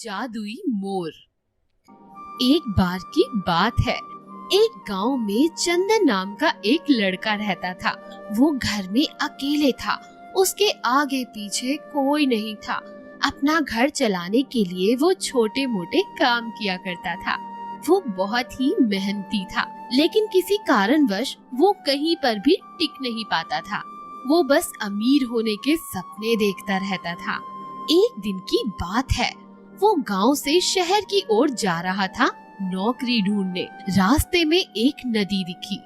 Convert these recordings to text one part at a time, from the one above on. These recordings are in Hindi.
जादुई मोर। एक बार की बात है, एक गांव में चंदन नाम का एक लड़का रहता था। वो घर में अकेले था, उसके आगे पीछे कोई नहीं था। अपना घर चलाने के लिए वो छोटे मोटे काम किया करता था। वो बहुत ही मेहनती था, लेकिन किसी कारणवश वो कहीं पर भी टिक नहीं पाता था। वो बस अमीर होने के सपने देखता रहता था। एक दिन की बात है, वो गांव से शहर की ओर जा रहा था नौकरी ढूंढने। रास्ते में एक नदी दिखी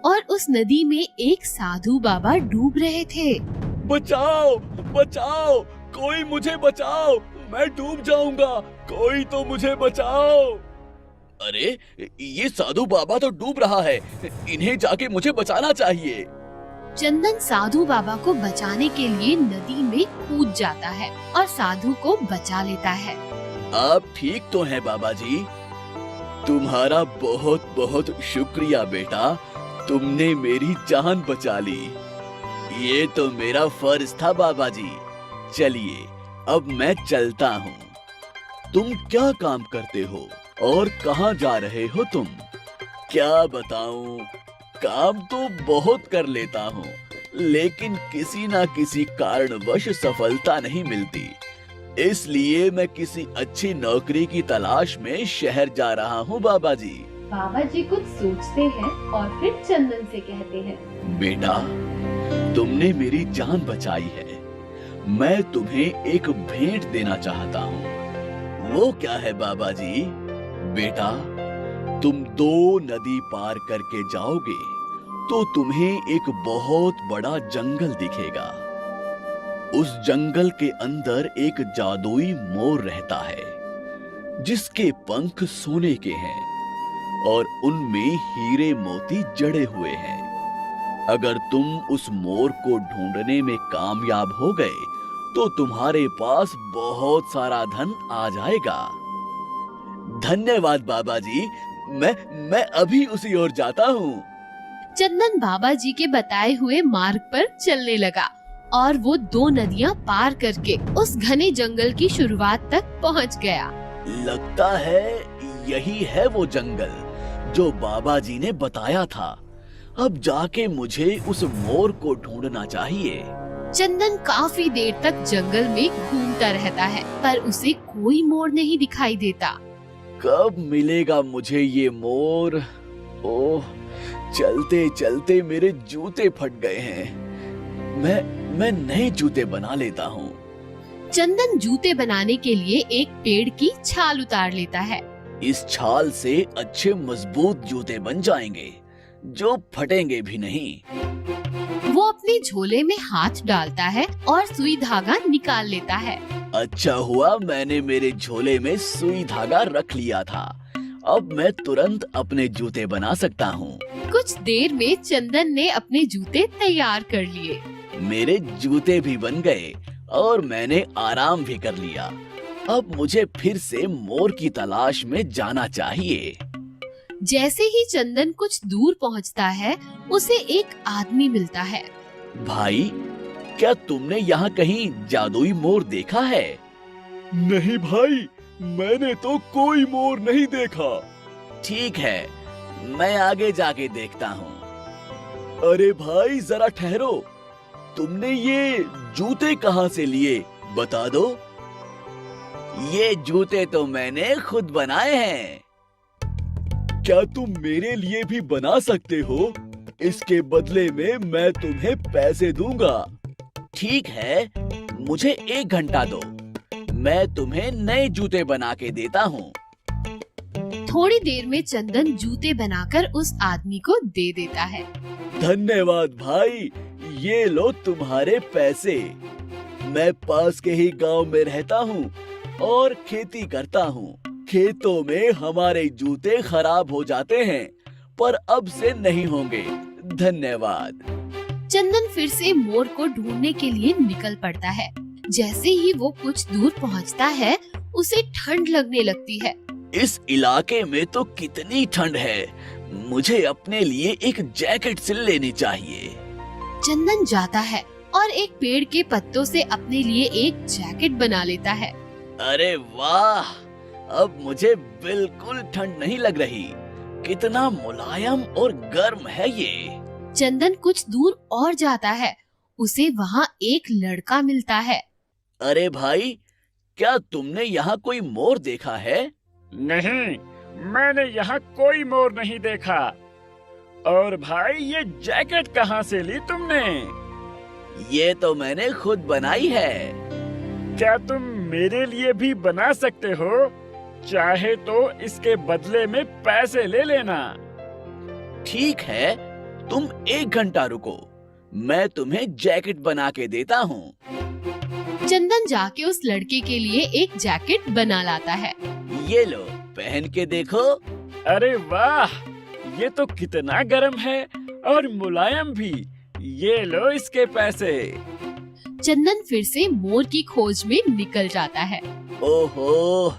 और उस नदी में एक साधु बाबा डूब रहे थे। बचाओ बचाओ, कोई मुझे बचाओ, मैं डूब जाऊंगा, कोई तो मुझे बचाओ। अरे ये साधु बाबा तो डूब रहा है, इन्हें जाके मुझे बचाना चाहिए। चंदन साधु बाबा को बचाने के लिए नदी में कूद जाता है और साधु को बचा लेता है। आप ठीक तो हैं बाबा जी? तुम्हारा बहुत बहुत शुक्रिया बेटा, तुमने मेरी जान बचा ली। ये तो मेरा फर्ज था बाबा जी। चलिए अब मैं चलता हूँ। तुम क्या काम करते हो और कहाँ जा रहे हो तुम? क्या बताऊं, काम तो बहुत कर लेता हूँ, लेकिन किसी ना किसी कारणवश सफलता नहीं मिलती। इसलिए मैं किसी अच्छी नौकरी की तलाश में शहर जा रहा हूँ बाबा जी। बाबा जी कुछ सोचते हैं और फिर चंदन से कहते हैं, बेटा, तुमने मेरी जान बचाई है। मैं तुम्हें एक भेंट देना चाहता हूँ। वो क्या है बाबा जी? बेटा, तुम 2 नदी पार करके जाओगे तो तुम्हें एक बहुत बड़ा जंगल दिखेगा। उस जंगल के अंदर एक जादुई मोर रहता है, जिसके पंख सोने के हैं और उनमें हीरे मोती जड़े हुए हैं। अगर तुम उस मोर को ढूंढने में कामयाब हो गए तो तुम्हारे पास बहुत सारा धन आ जाएगा। धन्यवाद बाबा जी, मैं अभी उसी ओर जाता हूँ। चंदन बाबा जी के बताए हुए मार्ग पर चलने लगा और वो 2 नदियां पार करके उस घने जंगल की शुरुआत तक पहुंच गया। लगता है यही है वो जंगल जो बाबा जी ने बताया था। अब जाके मुझे उस मोर को ढूंढना चाहिए। चंदन काफी देर तक जंगल में घूमता रहता है, पर उसे कोई मोर नहीं दिखाई देता। कब मिलेगा मुझे ये मोर? ओह, चलते चलते मेरे जूते फट गए हैं। मैं नए जूते बना लेता हूँ। चंदन जूते बनाने के लिए एक पेड़ की छाल उतार लेता है। इस छाल से अच्छे मजबूत जूते बन जाएंगे, जो फटेंगे भी नहीं। वो अपने झोले में हाथ डालता है और सुई धागा निकाल लेता है। अच्छा हुआ मैंने मेरे झोले में सुई धागा रख लिया था। अब मैं तुरंत अपने जूते बना सकता हूँ। कुछ देर में चंदन ने अपने जूते तैयार कर लिए। मेरे जूते भी बन गए और मैंने आराम भी कर लिया। अब मुझे फिर से मोर की तलाश में जाना चाहिए। जैसे ही चंदन कुछ दूर पहुंचता है, उसे एक आदमी मिलता है। भाई, क्या तुमने यहाँ कहीं जादुई मोर देखा है? नहीं भाई, मैंने तो कोई मोर नहीं देखा। ठीक है, मैं आगे जाके देखता हूँ। अरे भाई जरा ठहरो, तुमने ये जूते कहाँ से लिए, बता दो। ये जूते तो मैंने खुद बनाए हैं। क्या तुम मेरे लिए भी बना सकते हो? इसके बदले में मैं तुम्हें पैसे दूंगा। ठीक है, मुझे 1 घंटा दो, मैं तुम्हें नए जूते बना के देता हूँ। थोड़ी देर में चंदन जूते बनाकर उस आदमी को दे देता है। धन्यवाद भाई, ये लो तुम्हारे पैसे। मैं पास के ही गांव में रहता हूँ और खेती करता हूँ। खेतों में हमारे जूते खराब हो जाते हैं, पर अब से नहीं होंगे। धन्यवाद। चंदन फिर से मोर को ढूंढने के लिए निकल पड़ता है। जैसे ही वो कुछ दूर पहुंचता है, उसे ठंड लगने लगती है। इस इलाके में तो कितनी ठंड है, मुझे अपने लिए एक जैकेट सिल लेनी चाहिए। चंदन जाता है और एक पेड़ के पत्तों से अपने लिए एक जैकेट बना लेता है। अरे वाह, अब मुझे बिल्कुल ठंड नहीं लग रही। कितना मुलायम और गर्म है ये। चंदन कुछ दूर और जाता है, उसे वहाँ एक लड़का मिलता है। अरे भाई, क्या तुमने यहाँ कोई मोर देखा है? नहीं, मैंने यहाँ कोई मोर नहीं देखा। और भाई, ये जैकेट कहाँ से ली तुमने? ये तो मैंने खुद बनाई है। क्या तुम मेरे लिए भी बना सकते हो? चाहे तो इसके बदले में पैसे ले लेना। ठीक है, तुम 1 घंटा रुको, मैं तुम्हें जैकेट बना के देता हूँ। चंदन जाके उस लड़के के लिए एक जैकेट बना लाता है। ये लो, पहन के देखो। अरे वाह, ये तो कितना गर्म है और मुलायम भी। ये लो इसके पैसे। चंदन फिर से मोर की खोज में निकल जाता है। ओहो,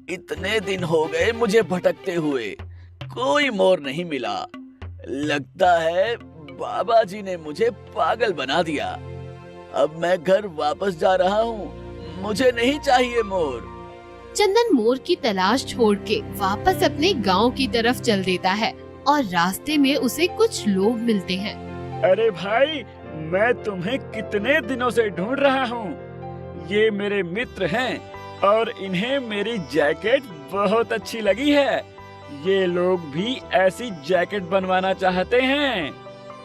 इतने दिन हो गए मुझे भटकते हुए, कोई मोर नहीं मिला। लगता है बाबा जी ने मुझे पागल बना दिया। अब मैं घर वापस जा रहा हूँ, मुझे नहीं चाहिए मोर। चंदन मोर की तलाश छोड़ के वापस अपने गांव की तरफ चल देता है और रास्ते में उसे कुछ लोग मिलते हैं। अरे भाई, मैं तुम्हें कितने दिनों से ढूंढ रहा हूँ। ये मेरे मित्र हैं और इन्हें मेरी जैकेट बहुत अच्छी लगी है। ये लोग भी ऐसी जैकेट बनवाना चाहते हैं।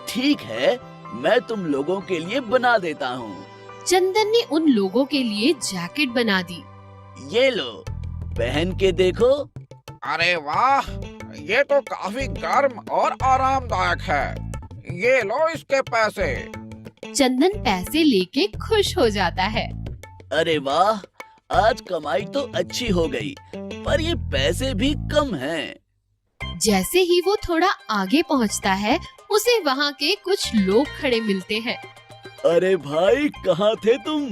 ठीक है, मैं तुम लोगों के लिए बना देता हूँ। चंदन ने उन लोगों के लिए जैकेट बना दी। ये लो, पहन के देखो। अरे वाह, ये तो काफी गर्म और आरामदायक है। ये लो इसके पैसे। चंदन पैसे लेके खुश हो जाता है। अरे वाह, आज कमाई तो अच्छी हो गई, पर ये पैसे भी कम हैं। जैसे ही वो थोड़ा आगे पहुंचता है, उसे वहाँ के कुछ लोग खड़े मिलते हैं। अरे भाई, कहाँ थे तुम?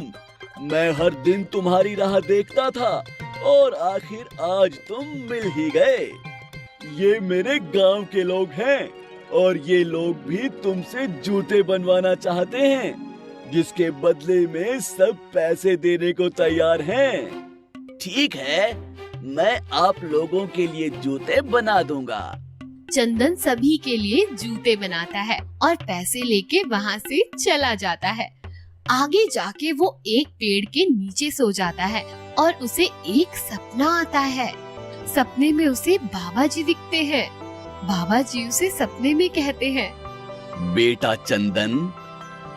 मैं हर दिन तुम्हारी राह देखता था और आखिर आज तुम मिल ही गए। ये मेरे गांव के लोग हैं और ये लोग भी तुमसे जूते बनवाना चाहते हैं, जिसके बदले में सब पैसे देने को तैयार हैं। ठीक है, मैं आप लोगों के लिए जूते बना दूंगा। चंदन सभी के लिए जूते बनाता है और पैसे लेके वहाँ से चला जाता है। आगे जाके वो एक पेड़ के नीचे सो जाता है और उसे एक सपना आता है। सपने में उसे बाबा जी दिखते हैं। बाबा जी उसे सपने में कहते हैं, बेटा चंदन,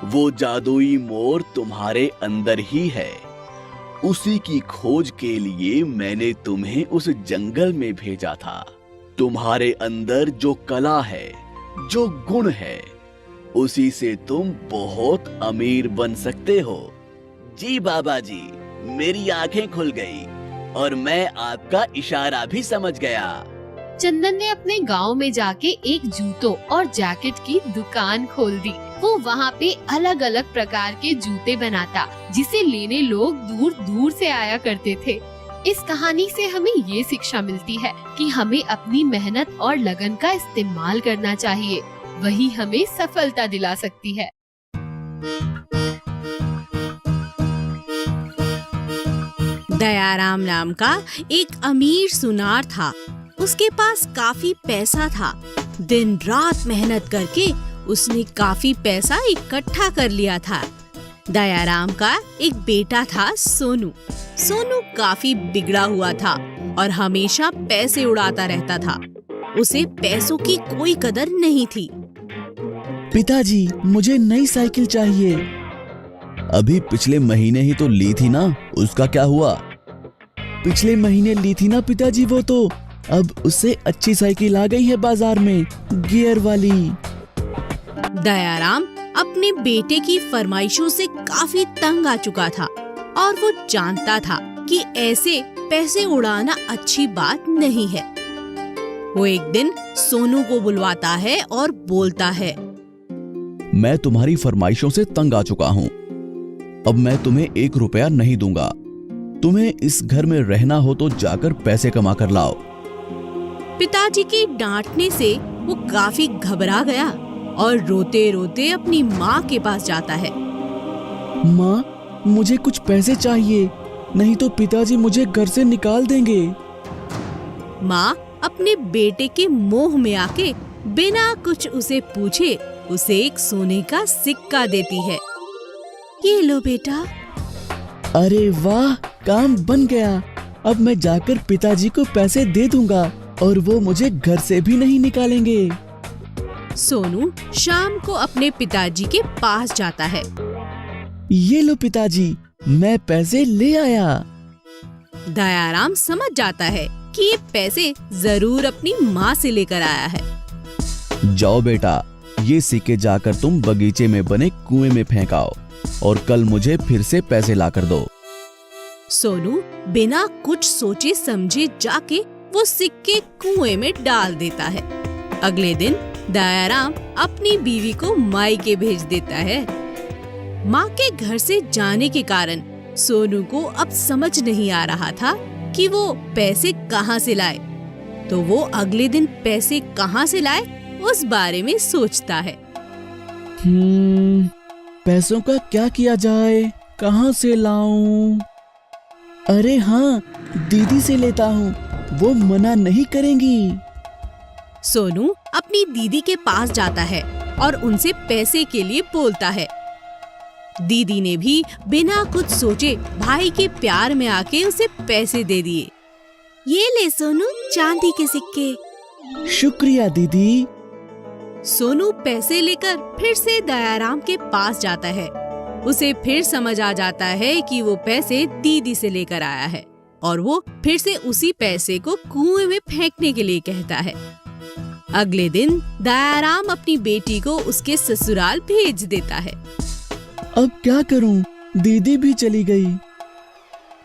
वो जादुई मोर तुम्हारे अंदर ही है। उसी की खोज के लिए मैंने तुम्हें उस जंगल में भेजा था। तुम्हारे अंदर जो कला है, जो गुण है, उसी से तुम बहुत अमीर बन सकते हो। जी बाबा जी, मेरी आंखें खुल गई और मैं आपका इशारा भी समझ गया। चंदन ने अपने गांव में जाके एक जूतों और जैकेट की दुकान खोल दी। वो वहाँ पे अलग अलग प्रकार के जूते बनाता, जिसे लेने लोग दूर दूर से आया करते थे। इस कहानी से हमें ये शिक्षा मिलती है कि हमें अपनी मेहनत और लगन का इस्तेमाल करना चाहिए, वही हमें सफलता दिला सकती है। दयाराम नाम का एक अमीर सुनार था। उसके पास काफी पैसा था। दिन रात मेहनत करके उसने काफी पैसा इकट्ठा कर लिया था। दयाराम का एक बेटा था, सोनू। सोनू काफी बिगड़ा हुआ था और हमेशा पैसे उड़ाता रहता था। उसे पैसों की कोई कदर नहीं थी। पिताजी, मुझे नई साइकिल चाहिए। अभी पिछले महीने ही तो ली थी ना, उसका क्या हुआ? पिछले महीने ली थी ना पिताजी वो तो। अब उससे अच्छी साइकिल आ गई है बाजार में, गियर वाली। दयाराम अपने बेटे की फरमाइशों से काफी तंग आ चुका था और वो जानता था कि ऐसे पैसे उड़ाना अच्छी बात नहीं है। वो एक दिन सोनू को बुलवाता है और बोलता है, मैं तुम्हारी फरमाइशों से तंग आ चुका हूँ। अब मैं तुम्हें 1 रुपया नहीं दूंगा। तुम्हें इस घर में रहना हो तो जाकर पैसे कमा कर लाओ। पिताजी के डांटने से वो काफी घबरा गया और रोते रोते अपनी माँ के पास जाता है। माँ, मुझे कुछ पैसे चाहिए। नहीं तो पिताजी मुझे घर से निकाल देंगे। माँ अपने बेटे के मोह में आके बिना कुछ उसे पूछे उसे एक सोने का सिक्का देती है। ये लो बेटा। अरे वाह, काम बन गया। अब मैं जाकर पिताजी को पैसे दे दूंगा और वो मुझे घर से भी नहीं निकालेंगे। सोनू शाम को अपने पिताजी के पास जाता है। ये लो पिताजी, मैं पैसे ले आया। दयाराम समझ जाता है कि ये पैसे जरूर अपनी माँ से लेकर आया है। जाओ बेटा, ये सिक्के जाकर तुम बगीचे में बने कुएं में फेंकाओ और कल मुझे फिर से पैसे लाकर दो। सोनू बिना कुछ सोचे समझे जाके वो सिक्के कुएं में डाल देता है। अगले दिन दयाराम अपनी बीवी को मायके भेज देता है। माँ के घर से जाने के कारण सोनू को अब समझ नहीं आ रहा था कि वो पैसे कहाँ से लाए। तो वो अगले दिन पैसे कहाँ से लाए उस बारे में सोचता है। पैसों का क्या किया जाए, कहाँ से लाऊं? अरे हाँ, दीदी से लेता हूँ, वो मना नहीं करेंगी। सोनू अपनी दीदी के पास जाता है और उनसे पैसे के लिए बोलता है। दीदी ने भी बिना कुछ सोचे भाई के प्यार में आके उसे पैसे दे दिए। ये ले सोनू, चांदी के सिक्के। शुक्रिया दीदी। सोनू पैसे लेकर फिर से दयाराम के पास जाता है। उसे फिर समझ आ जाता है कि वो पैसे दीदी से लेकर आया है और वो फिर से उसी पैसे को कुएं में फेंकने के लिए कहता है। अगले दिन दयाराम अपनी बेटी को उसके ससुराल भेज देता है। अब क्या करूं? दीदी भी चली गई।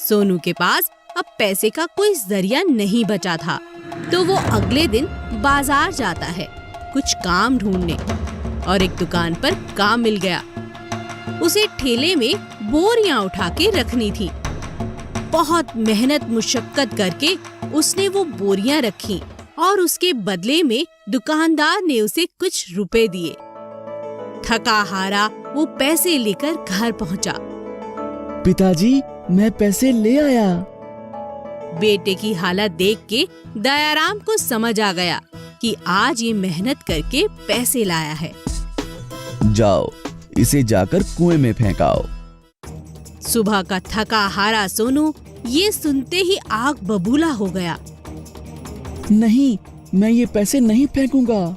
सोनू के पास अब पैसे का कोई जरिया नहीं बचा था, तो वो अगले दिन बाजार जाता है कुछ काम ढूंढने और एक दुकान पर काम मिल गया। उसे ठेले में बोरियां उठा के रखनी थी। बहुत मेहनत मुशक्कत करके उसने वो बोरियां रखी और उसके बदले में दुकानदार ने उसे कुछ रुपए दिए। थका हारा वो पैसे लेकर घर पहुंचा। पिताजी, मैं पैसे ले आया। बेटे की हालत देख के दयाराम को समझ आ गया कि आज ये मेहनत करके पैसे लाया है। जाओ, इसे जाकर कुएं में फेंकाओ। सुबह का थका हारा सोनू ये सुनते ही आग बबूला हो गया। नहीं, मैं ये पैसे नहीं फेंकूंगा।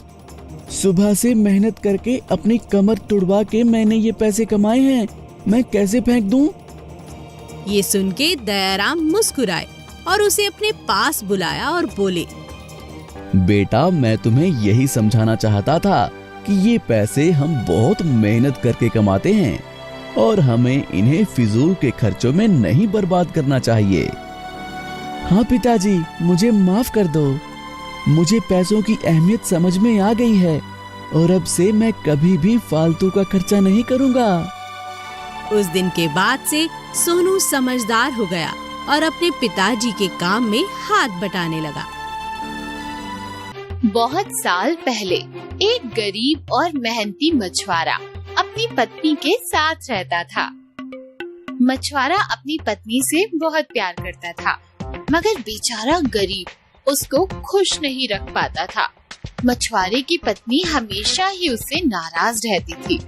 सुबह से मेहनत करके अपनी कमर तुड़वा के मैंने ये पैसे कमाए हैं, मैं कैसे फेंक दूं? ये सुन के दयाराम मुस्कुराए और उसे अपने पास बुलाया और बोले, बेटा, मैं तुम्हें यही समझाना चाहता था कि ये पैसे हम बहुत मेहनत करके कमाते हैं और हमें इन्हें फिजूल के खर्चों में नहीं बर्बाद करना चाहिए। हाँ पिताजी, मुझे माफ कर दो। मुझे पैसों की अहमियत समझ में आ गई है और अब से मैं कभी भी फालतू का खर्चा नहीं करूँगा। उस दिन के बाद से सोनू समझदार हो गया और अपने पिताजी के काम में हाथ बटाने लगा। बहुत साल पहले एक गरीब और मेहनती मछुआरा अपनी पत्नी के साथ रहता था। मछुआरा अपनी पत्नी से बहुत प्यार करता था, मगर बेचारा गरीब उसको खुश नहीं रख पाता था। मछुआरे की पत्नी हमेशा ही उससे नाराज रहती थी।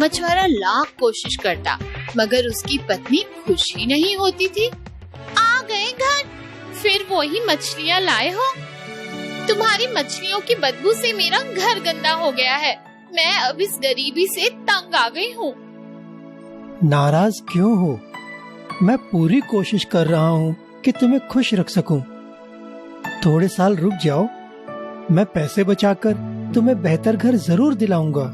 मछुआरा लाख कोशिश करता, मगर उसकी पत्नी खुश ही नहीं होती थी। आ गए घर, फिर वही मछलियाँ लाए हो? तुम्हारी मछलियों की बदबू से मेरा घर गंदा हो गया है। मैं अब इस गरीबी से तंग आ गई हूँ। नाराज क्यों हो? मैं पूरी कोशिश कर रहा हूँ कि तुम्हें खुश रख सकूं। थोड़े साल रुक जाओ, मैं पैसे बचाकर तुम्हें बेहतर घर जरूर दिलाऊंगा।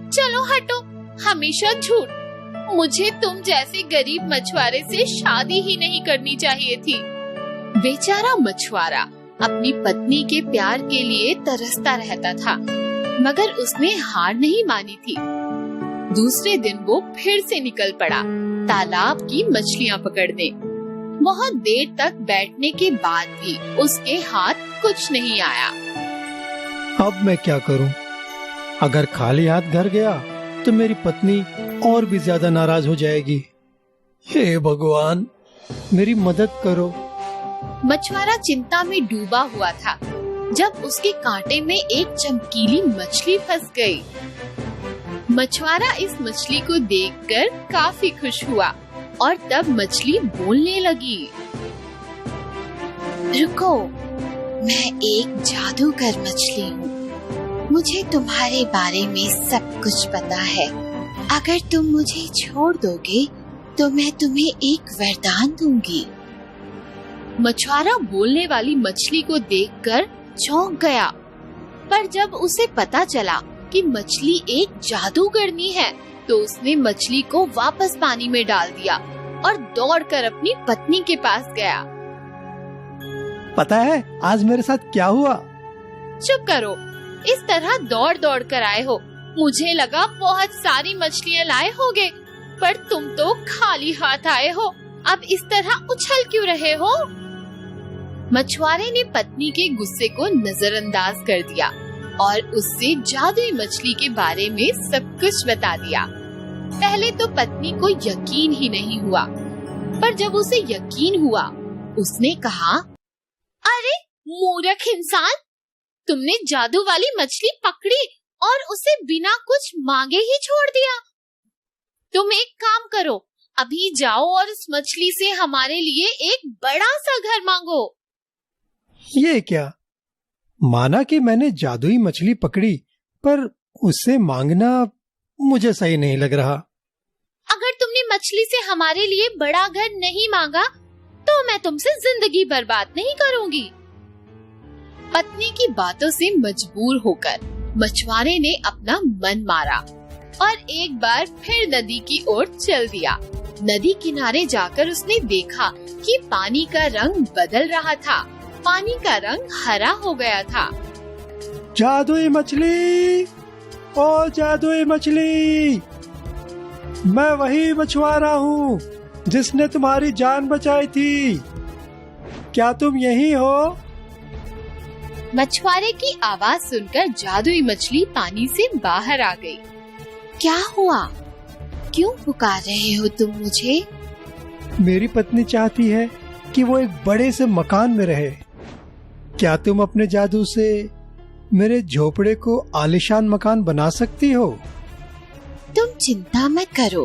चलो हटो, हमेशा झूठ। मुझे तुम जैसे गरीब मछुआरे से शादी ही नहीं करनी चाहिए थी। बेचारा मछुआरा अपनी पत्नी के प्यार के लिए तरसता रहता था, मगर उसने हार नहीं मानी थी। दूसरे दिन वो फिर से निकल पड़ा तालाब की मछलियाँ पकड़ने। बहुत देर तक बैठने के बाद भी उसके हाथ कुछ नहीं आया। अब मैं क्या करूं? अगर खाली हाथ घर गया तो मेरी पत्नी और भी ज्यादा नाराज हो जाएगी। हे भगवान, मेरी मदद करो। मछुआरा चिंता में डूबा हुआ था जब उसके कांटे में एक चमकीली मछली फंस गई। मछुआरा इस मछली को देखकर काफी खुश हुआ और तब मछली बोलने लगी। रुको, मैं एक जादूगर मछली हूँ। मुझे तुम्हारे बारे में सब कुछ पता है। अगर तुम मुझे छोड़ दोगे तो मैं तुम्हें एक वरदान दूंगी। मछुआरा बोलने वाली मछली को देखकर चौंक गया, पर जब उसे पता चला कि मछली एक जादूगरनी है तो उसने मछली को वापस पानी में डाल दिया और दौड़कर अपनी पत्नी के पास गया। पता है आज मेरे साथ क्या हुआ? चुप करो, इस तरह दौड़ दौड़ कर आए हो। मुझे लगा बहुत सारी मछलियाँ लाए होगे, पर तुम तो खाली हाथ आए हो। अब इस तरह उछल क्यों रहे हो? मछुआरे ने पत्नी के गुस्से को नजरअंदाज कर दिया और उससे जादुई मछली के बारे में सब कुछ बता दिया। पहले तो पत्नी को यकीन ही नहीं हुआ, पर जब उसे यकीन हुआ उसने कहा, अरे मूर्ख इंसान, तुमने जादू वाली मछली पकड़ी और उसे बिना कुछ मांगे ही छोड़ दिया। तुम एक काम करो, अभी जाओ और उस मछली से हमारे लिए एक बड़ा सा घर मांगो। ये क्या? माना कि मैंने जादुई मछली पकड़ी, पर उससे मांगना मुझे सही नहीं लग रहा। अगर तुमने मछली से हमारे लिए बड़ा घर नहीं मांगा तो मैं तुमसे जिंदगी बर्बाद नहीं करूंगी। पत्नी की बातों से मजबूर होकर मछुआरे ने अपना मन मारा और एक बार फिर नदी की ओर चल दिया। नदी किनारे जाकर उसने देखा कि पानी का रंग बदल रहा था। पानी का रंग हरा हो गया था। जादुई मछली, ओ जादुई मछली, मैं वही मछुआरा हूँ जिसने तुम्हारी जान बचाई थी। क्या तुम यही हो? मछुआरे की आवाज सुनकर जादुई मछली पानी से बाहर आ गई। क्या हुआ? क्यों पुकार रहे हो तुम मुझे? मेरी पत्नी चाहती है कि वो एक बड़े से मकान में रहे। क्या तुम अपने जादू से मेरे झोपड़े को आलीशान मकान बना सकती हो? तुम चिंता मत करो,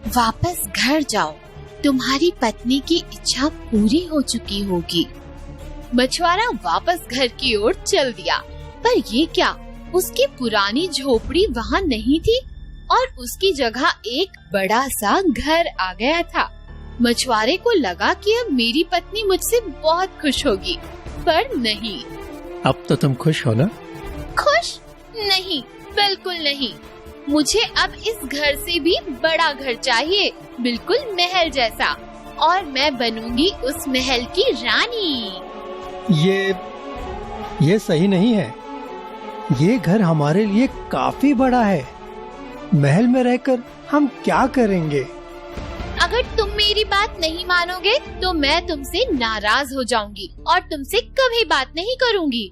वापस घर जाओ। तुम्हारी पत्नी की इच्छा पूरी हो चुकी होगी। मछुआरा वापस घर की ओर चल दिया, पर ये क्या, उसकी पुरानी झोपड़ी वहाँ नहीं थी और उसकी जगह एक बड़ा सा घर आ गया था। मछुआरे को लगा कि अब मेरी पत्नी मुझसे बहुत खुश होगी, पर नहीं। अब तो तुम खुश हो ना? खुश नहीं, बिल्कुल नहीं। मुझे अब इस घर से भी बड़ा घर चाहिए, बिल्कुल महल जैसा, और मैं बनूंगी उस महल की रानी। ये सही नहीं है। ये घर हमारे लिए काफी बड़ा है। महल में रहकर हम क्या करेंगे? अगर तुम मेरी बात नहीं मानोगे तो मैं तुमसे नाराज हो जाऊंगी और तुमसे कभी बात नहीं करूंगी।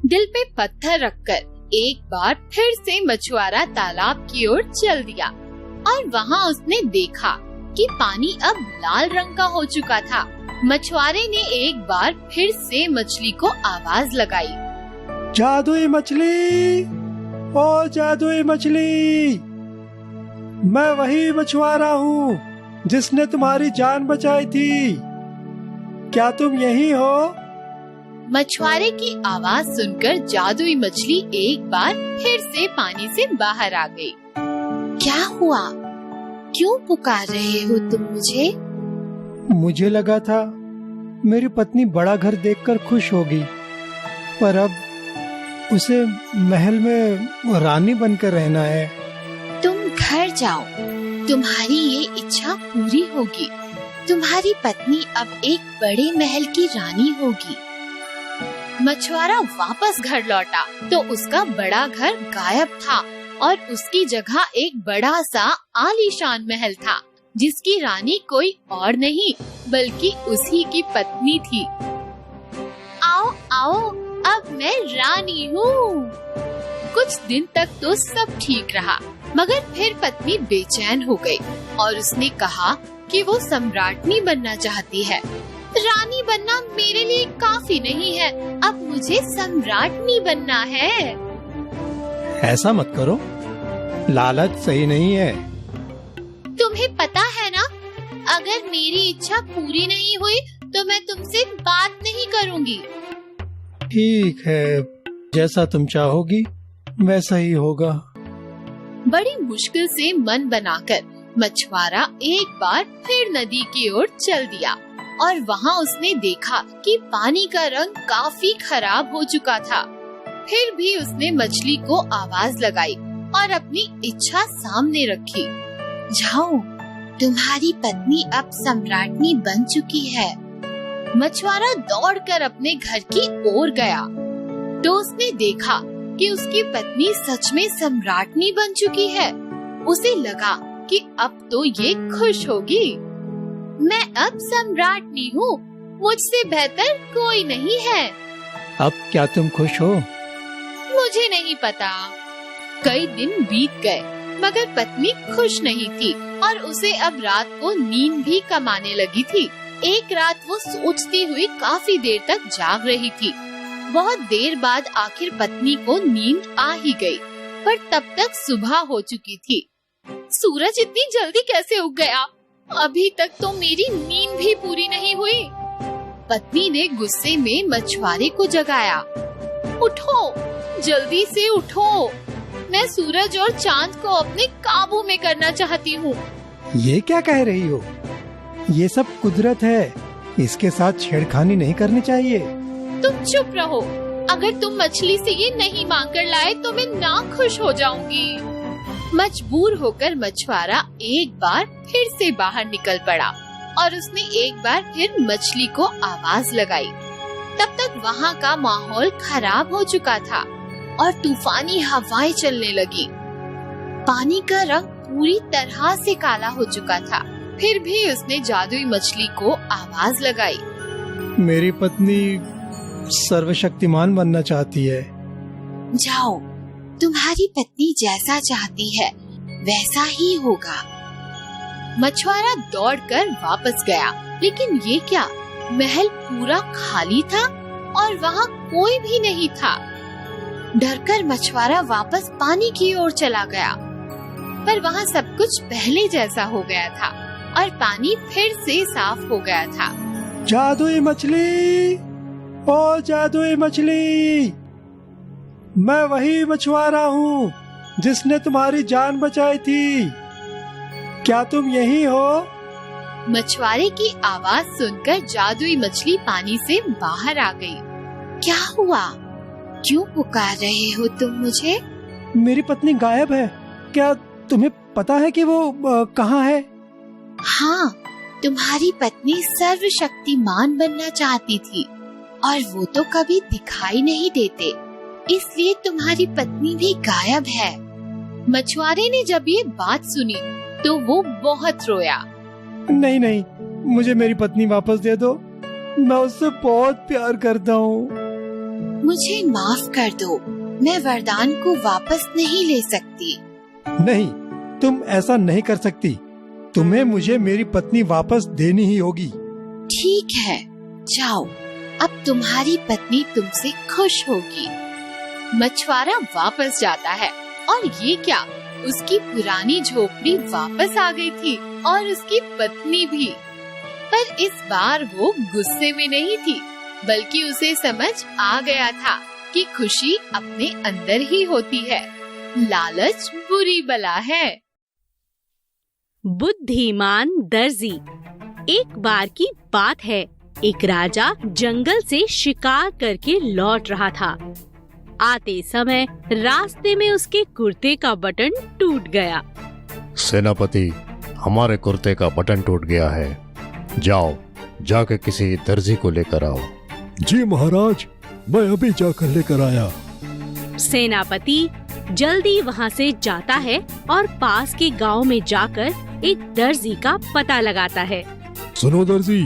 दिल पे पत्थर रखकर एक बार फिर से मछुआरा तालाब की ओर चल दिया और वहाँ उसने देखा कि पानी अब लाल रंग का हो चुका था। मछुआरे ने एक बार फिर से मछली को आवाज लगाई। जादुई मछली, ओ जादुई मछली, मैं वही मछुआरा हूँ जिसने तुम्हारी जान बचाई थी। क्या तुम यही हो? मछुआरे की आवाज सुनकर जादुई मछली एक बार फिर से पानी से बाहर आ गई। क्या हुआ? क्यों पुकार रहे हो तुम मुझे? मुझे लगा था मेरी पत्नी बड़ा घर देखकर खुश होगी, पर अब उसे महल में रानी बनकर रहना है। तुम घर जाओ, तुम्हारी ये इच्छा पूरी होगी। तुम्हारी पत्नी अब एक बड़े महल की रानी होगी। मछुआरा वापस घर लौटा तो उसका बड़ा घर गायब था और उसकी जगह एक बड़ा सा आलीशान महल था, जिसकी रानी कोई और नहीं बल्कि उसी की पत्नी थी। आओ आओ, अब मैं रानी हूँ। कुछ दिन तक तो सब ठीक रहा, मगर फिर पत्नी बेचैन हो गई और उसने कहा, कि वो सम्राटनी बनना चाहती है। रानी बनना मेरे लिए काफी नहीं है, अब मुझे सम्राटनी बनना है। ऐसा मत करो, लालच सही नहीं है। तुम्हें पता है ना, अगर मेरी इच्छा पूरी नहीं हुई तो मैं तुमसे बात नहीं करूंगी। ठीक है, जैसा तुम चाहोगी वैसा ही होगा। बड़ी मुश्किल से मन बनाकर मछुआरा एक बार फिर नदी की ओर चल दिया और वहाँ उसने देखा कि पानी का रंग काफी खराब हो चुका था। फिर भी उसने मछली को आवाज लगाई और अपनी इच्छा सामने रखी। जाओ, तुम्हारी पत्नी अब सम्राटनी बन चुकी है। मछुआरा दौड़कर अपने घर की ओर गया तो उसने देखा कि उसकी पत्नी सच में सम्राटनी बन चुकी है। उसे लगा कि अब तो ये खुश होगी। मैं अब सम्राटनी हूँ, मुझसे बेहतर कोई नहीं है। अब क्या तुम खुश हो? मुझे नहीं पता। कई दिन बीत गए मगर पत्नी खुश नहीं थी और उसे अब रात को नींद भी कम आने लगी थी। एक रात वो सोचती हुई काफी देर तक जाग रही थी। बहुत देर बाद आखिर पत्नी को नींद आ ही गई, पर तब तक सुबह हो चुकी थी। सूरज इतनी जल्दी कैसे उग गया? अभी तक तो मेरी नींद भी पूरी नहीं हुई। पत्नी ने गुस्से में मछुआरे को जगाया। उठो, जल्दी से उठो, मैं सूरज और चांद को अपने काबू में करना चाहती हूँ। ये क्या कह रही हो? ये सब कुदरत है, इसके साथ छेड़खानी नहीं करनी चाहिए। तुम चुप रहो। अगर तुम मछली से ये नहीं मांग कर लाए तो मैं नाखुश हो जाऊंगी। मजबूर होकर मछुआरा एक बार फिर से बाहर निकल पड़ा और उसने एक बार फिर मछली को आवाज लगाई। तब तक वहाँ का माहौल खराब हो चुका था और तूफानी हवाएं चलने लगी। पानी का रंग पूरी तरह से काला हो चुका था। फिर भी उसने जादुई मछली को आवाज लगाई। मेरी पत्नी सर्वशक्तिमान बनना चाहती है। जाओ, तुम्हारी पत्नी जैसा चाहती है वैसा ही होगा। मछुआरा दौड़कर वापस गया, लेकिन ये क्या, महल पूरा खाली था और वहाँ कोई भी नहीं था। डरकर मछुआरा वापस पानी की ओर चला गया, पर वहाँ सब कुछ पहले जैसा हो गया था और पानी फिर से साफ हो गया था। जादुई मछली, ओ जादुई मछली, मैं वही मछुआरा हूँ जिसने तुम्हारी जान बचाई थी। क्या तुम यही हो? मछुआरे की आवाज सुनकर जादुई मछली पानी से बाहर आ गई। क्या हुआ? क्यों पुकार रहे हो तुम मुझे? मेरी पत्नी गायब है। क्या तुम्हें पता है कि वो कहाँ है? हाँ, तुम्हारी पत्नी सर्वशक्तिमान बनना चाहती थी और वो तो कभी दिखाई नहीं देते, इसलिए तुम्हारी पत्नी भी गायब है। मछुआरे ने जब ये बात सुनी तो वो बहुत रोया। नहीं नहीं, मुझे मेरी पत्नी वापस दे दो, मैं उससे बहुत प्यार करता हूँ। मुझे माफ कर दो, मैं वरदान को वापस नहीं ले सकती। नहीं, तुम ऐसा नहीं कर सकती। तुम्हें मुझे मेरी पत्नी वापस देनी ही होगी। ठीक है, जाओ, अब तुम्हारी पत्नी तुमसे खुश होगी। मछुआरा वापस जाता है और ये क्या, उसकी पुरानी झोपड़ी वापस आ गई थी और उसकी पत्नी भी। पर इस बार वो गुस्से में नहीं थी, बल्कि उसे समझ आ गया था कि खुशी अपने अंदर ही होती है। लालच बुरी बला है। बुद्धिमान दर्जी। एक बार की बात है, एक राजा जंगल से शिकार करके लौट रहा था। आते समय रास्ते में उसके कुर्ते का बटन टूट गया। सेनापति, हमारे कुर्ते का बटन टूट गया है, जाओ जाके किसी दर्जी को लेकर आओ। जी महाराज, मैं अभी जाकर लेकर आया। सेनापति जल्दी वहाँ से जाता है और पास के गांव में जाकर एक दर्जी का पता लगाता है। सुनो दर्जी,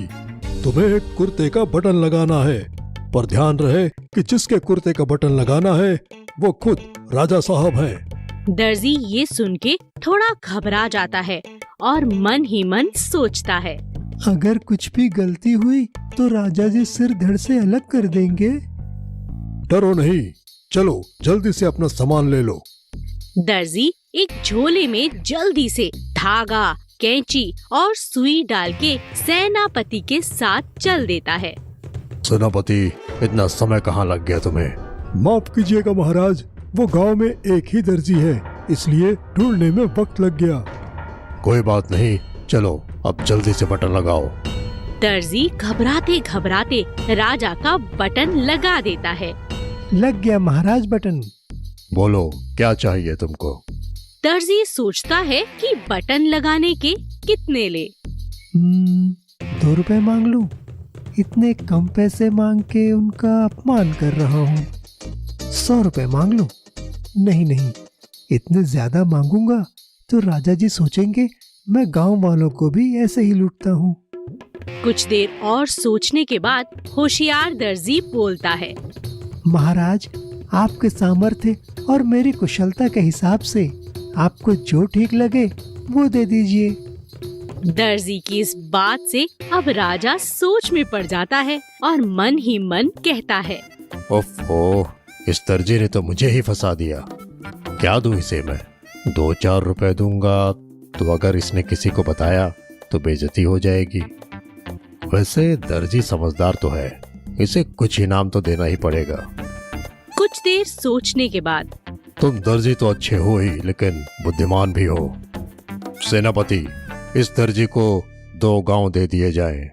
तुम्हें एक कुर्ते का बटन लगाना है, पर ध्यान रहे कि जिसके कुर्ते का बटन लगाना है वो खुद राजा साहब हैं। दर्जी ये सुन के थोड़ा घबरा जाता है और मन ही मन सोचता है। अगर कुछ भी गलती हुई तो राजा जी सिर धड़ से अलग कर देंगे। डरो नहीं, चलो जल्दी से अपना सामान ले लो। दर्जी एक झोले में जल्दी से धागा, कैंची और सुई डाल के सेनापति के साथ चल देता है। सेनापति, इतना समय कहाँ लग गया तुम्हें? माफ कीजिएगा महाराज, वो गांव में एक ही दर्जी है, इसलिए ढूंढने में वक्त लग गया। कोई बात नहीं, चलो अब जल्दी से बटन लगाओ। दर्जी घबराते घबराते राजा का बटन लगा देता है। लग गया महाराज बटन। बोलो, क्या चाहिए तुमको? दर्जी सोचता है कि बटन लगाने के कितने ले। 2 रुपए मांग लूं? इतने कम पैसे मांग के उनका अपमान कर रहा हूँ। 100 रुपए मांग लूं? नहीं, इतने ज्यादा मांगूंगा तो राजा जी सोचेंगे मैं गांव वालों को भी ऐसे ही लूटता हूँ। कुछ देर और सोचने के बाद होशियार दर्जी बोलता है। महाराज, आपके सामर्थ्य और मेरी कुशलता के हिसाब से आपको जो ठीक लगे वो दे दीजिए। दर्जी की इस बात से अब राजा सोच में पड़ जाता है और मन ही मन कहता है, ओफो, इस दर्जी ने तो मुझे ही फंसा दिया। क्या दूं इसे मैं? 2-4 रुपए दूंगा तो अगर इसने किसी को बताया तो बेइज्जती हो जाएगी। वैसे दर्जी समझदार तो है, इसे कुछ इनाम तो देना ही पड़ेगा। कुछ देर सोचने के बाद, तुम दर्जी तो अच्छे हो ही, लेकिन बुद्धिमान भी हो। सेनापति, इस दर्जी को 2 गांव दे दिए जाएं।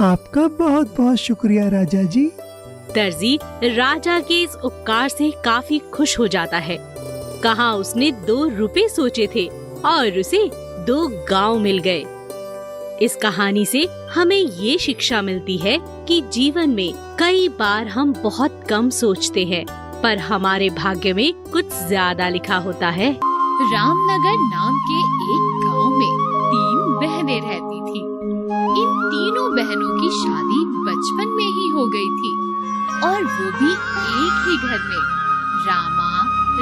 आपका बहुत बहुत शुक्रिया राजा जी। दर्जी राजा के इस उपकार से काफी खुश हो जाता है। कहाँ उसने 2 रुपए सोचे थे और उसे 2 गांव मिल गए। इस कहानी से हमें ये शिक्षा मिलती है कि जीवन में कई बार हम बहुत कम सोचते हैं, पर हमारे भाग्य में कुछ ज्यादा लिखा होता है। रामनगर नाम के एक गांव में 3 बहनें रहती थी। इन तीनों बहनों की शादी बचपन में ही हो गई थी और वो भी एक ही घर में। रामा,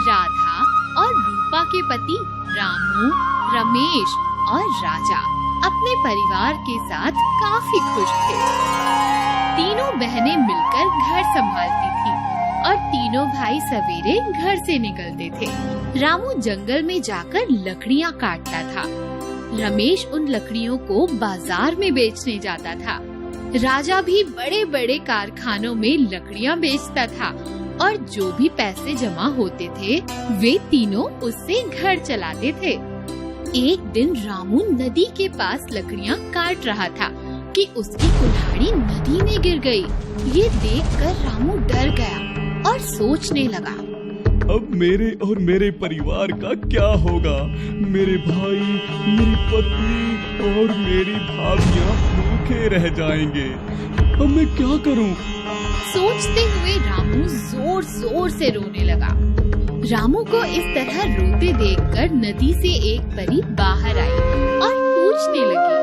राधा और रूपा के पति रामू, रमेश और राजा अपने परिवार के साथ काफी खुश थे। तीनों बहनें मिलकर घर संभालती थी और तीनों भाई सवेरे घर से निकलते थे। रामू जंगल में जाकर लकड़ियाँ काटता था। रमेश उन लकड़ियों को बाजार में बेचने जाता था। राजा भी बड़े बड़े कारखानों में लकड़ियाँ बेचता था और जो भी पैसे जमा होते थे वे तीनों उससे घर चलाते थे। एक दिन रामू नदी के पास लकड़ियाँ काट रहा था कि उसकी कुल्हाड़ी नदी में गिर गई। ये देखकर रामू डर गया और सोचने लगा, अब मेरे और मेरे परिवार का क्या होगा? मेरे भाई, मेरी पत्नी और मेरी भाभियाँ भूखे रह जाएंगे। अब मैं क्या करूं? सोचते हुए रामू जोर जोर से रोने लगा। रामू को इस तरह रोते देखकर नदी से एक परी बाहर आई और पूछने लगी,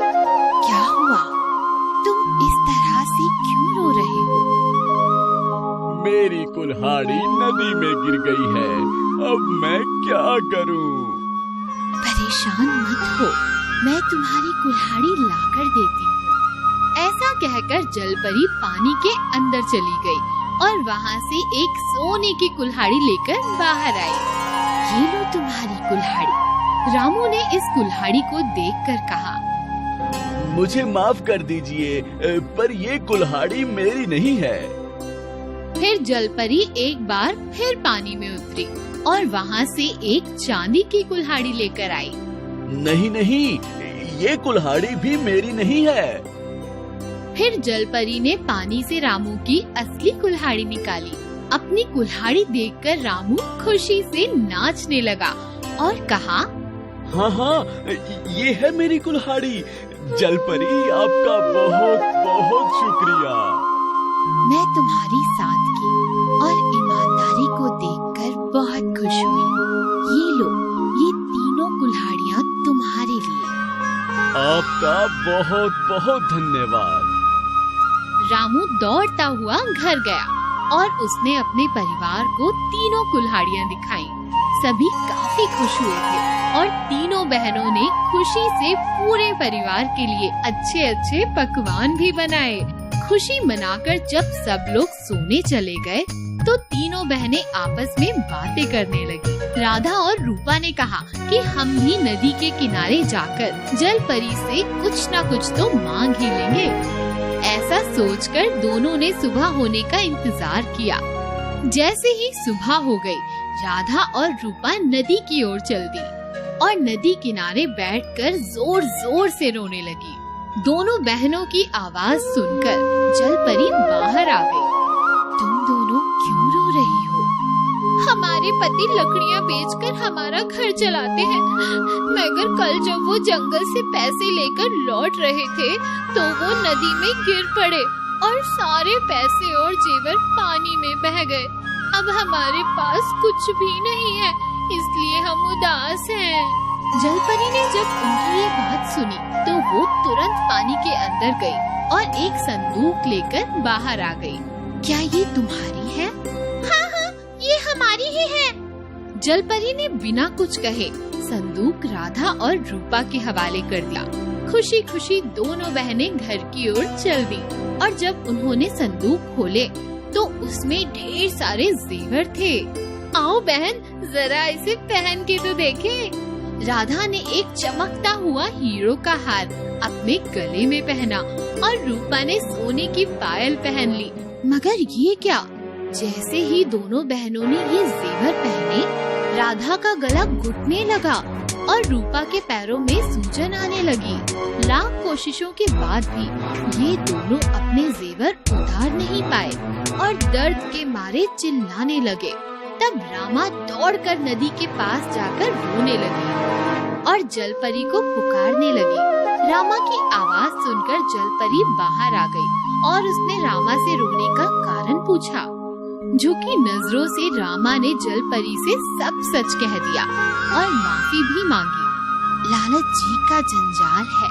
क्या हुआ? तुम इस तरह से क्यों रो रहे हो? मेरी कुल्हाड़ी नदी में गिर गई है, अब मैं क्या करूं? परेशान मत हो, मैं तुम्हारी कुल्हाड़ी लाकर देती हूँ। ऐसा कहकर जलपरी पानी के अंदर चली गई और वहाँ से एक सोने की कुल्हाड़ी लेकर बाहर आई। ये लो तुम्हारी कुल्हाड़ी। रामू ने इस कुल्हाड़ी को देखकर कहा, मुझे माफ कर दीजिए, पर ये कुल्हाड़ी मेरी नहीं है। फिर जलपरी एक बार फिर पानी में उतरी और वहाँ से एक चांदी की कुल्हाड़ी लेकर आई। नहीं, ये कुल्हाड़ी भी मेरी नहीं है। फिर जलपरी ने पानी से रामू की असली कुल्हाड़ी निकाली। अपनी कुल्हाड़ी देखकर रामू खुशी से नाचने लगा और कहा, हाँ, ये है मेरी कुल्हाड़ी। जलपरी, आपका बहुत बहुत शुक्रिया। मैं तुम्हारी सादगी और ईमानदारी को देखकर बहुत खुश हुई हूँ। ये लो, ये तीनों कुल्हाड़ियाँ तुम्हारे लिए। आपका बहुत बहुत धन्यवाद। रामू दौड़ता हुआ घर गया और उसने अपने परिवार को तीनों कुल्हाड़ियाँ दिखाईं। सभी काफी खुश हुए थे। और तीनों बहनों ने खुशी से पूरे परिवार के लिए अच्छे अच्छे पकवान भी बनाए। खुशी मनाकर जब सब लोग सोने चले गए तो तीनों बहनें आपस में बातें करने लगी। राधा और रूपा ने कहा कि हम भी नदी के किनारे जाकर जल परी से कुछ न कुछ तो मांग ही लेंगे। ऐसा सोचकर दोनों ने सुबह होने का इंतजार किया। जैसे ही सुबह हो गई, राधा और रूपा नदी की ओर चल दी और नदी किनारे बैठकर जोर जोर से रोने लगी। दोनों बहनों की आवाज सुनकर जल परी बाहर आ गई। तुम दोनों क्यों रो रही हो? हमारे पति लकड़ियाँ बेचकर हमारा घर चलाते हैं, मगर कल जब वो जंगल से पैसे लेकर लौट रहे थे तो वो नदी में गिर पड़े और सारे पैसे और जेवर पानी में बह गए। अब हमारे पास कुछ भी नहीं है, इसलिए हम उदास हैं। जलपरी ने जब उनकी ये बात सुनी तो वो तुरंत पानी के अंदर गई और एक संदूक लेकर बाहर आ गई। क्या ये तुम्हारी है? हाँ हाँ, ये हमारी ही है। जलपरी ने बिना कुछ कहे संदूक राधा और रूपा के हवाले कर दिया। खुशी खुशी दोनों बहनें घर की ओर चल दी और जब उन्होंने संदूक खोले तो उसमें ढेर सारे जेवर थे। आओ बहन, जरा इसे पहन के तो देखें। राधा ने एक चमकता हुआ हीरो का हार अपने गले में पहना और रूपा ने सोने की पायल पहन ली। मगर ये क्या? जैसे ही दोनों बहनों ने ये जेवर पहने, राधा का गला घुटने लगा और रूपा के पैरों में सूजन आने लगी। लाख कोशिशों के बाद भी ये दोनों अपने जेवर उतार नहीं पाए और दर्द के मारे चिल्लाने लगे। तब रामा दौड़कर नदी के पास जाकर रोने लगी और जलपरी को पुकारने लगी। रामा की आवाज सुनकर जलपरी बाहर आ गई और उसने रामा से रोने का कारण पूछा। झुकी नजरों से रामा ने जलपरी से सब सच कह दिया और माफी भी मांगी। लालच जी का जंजाल है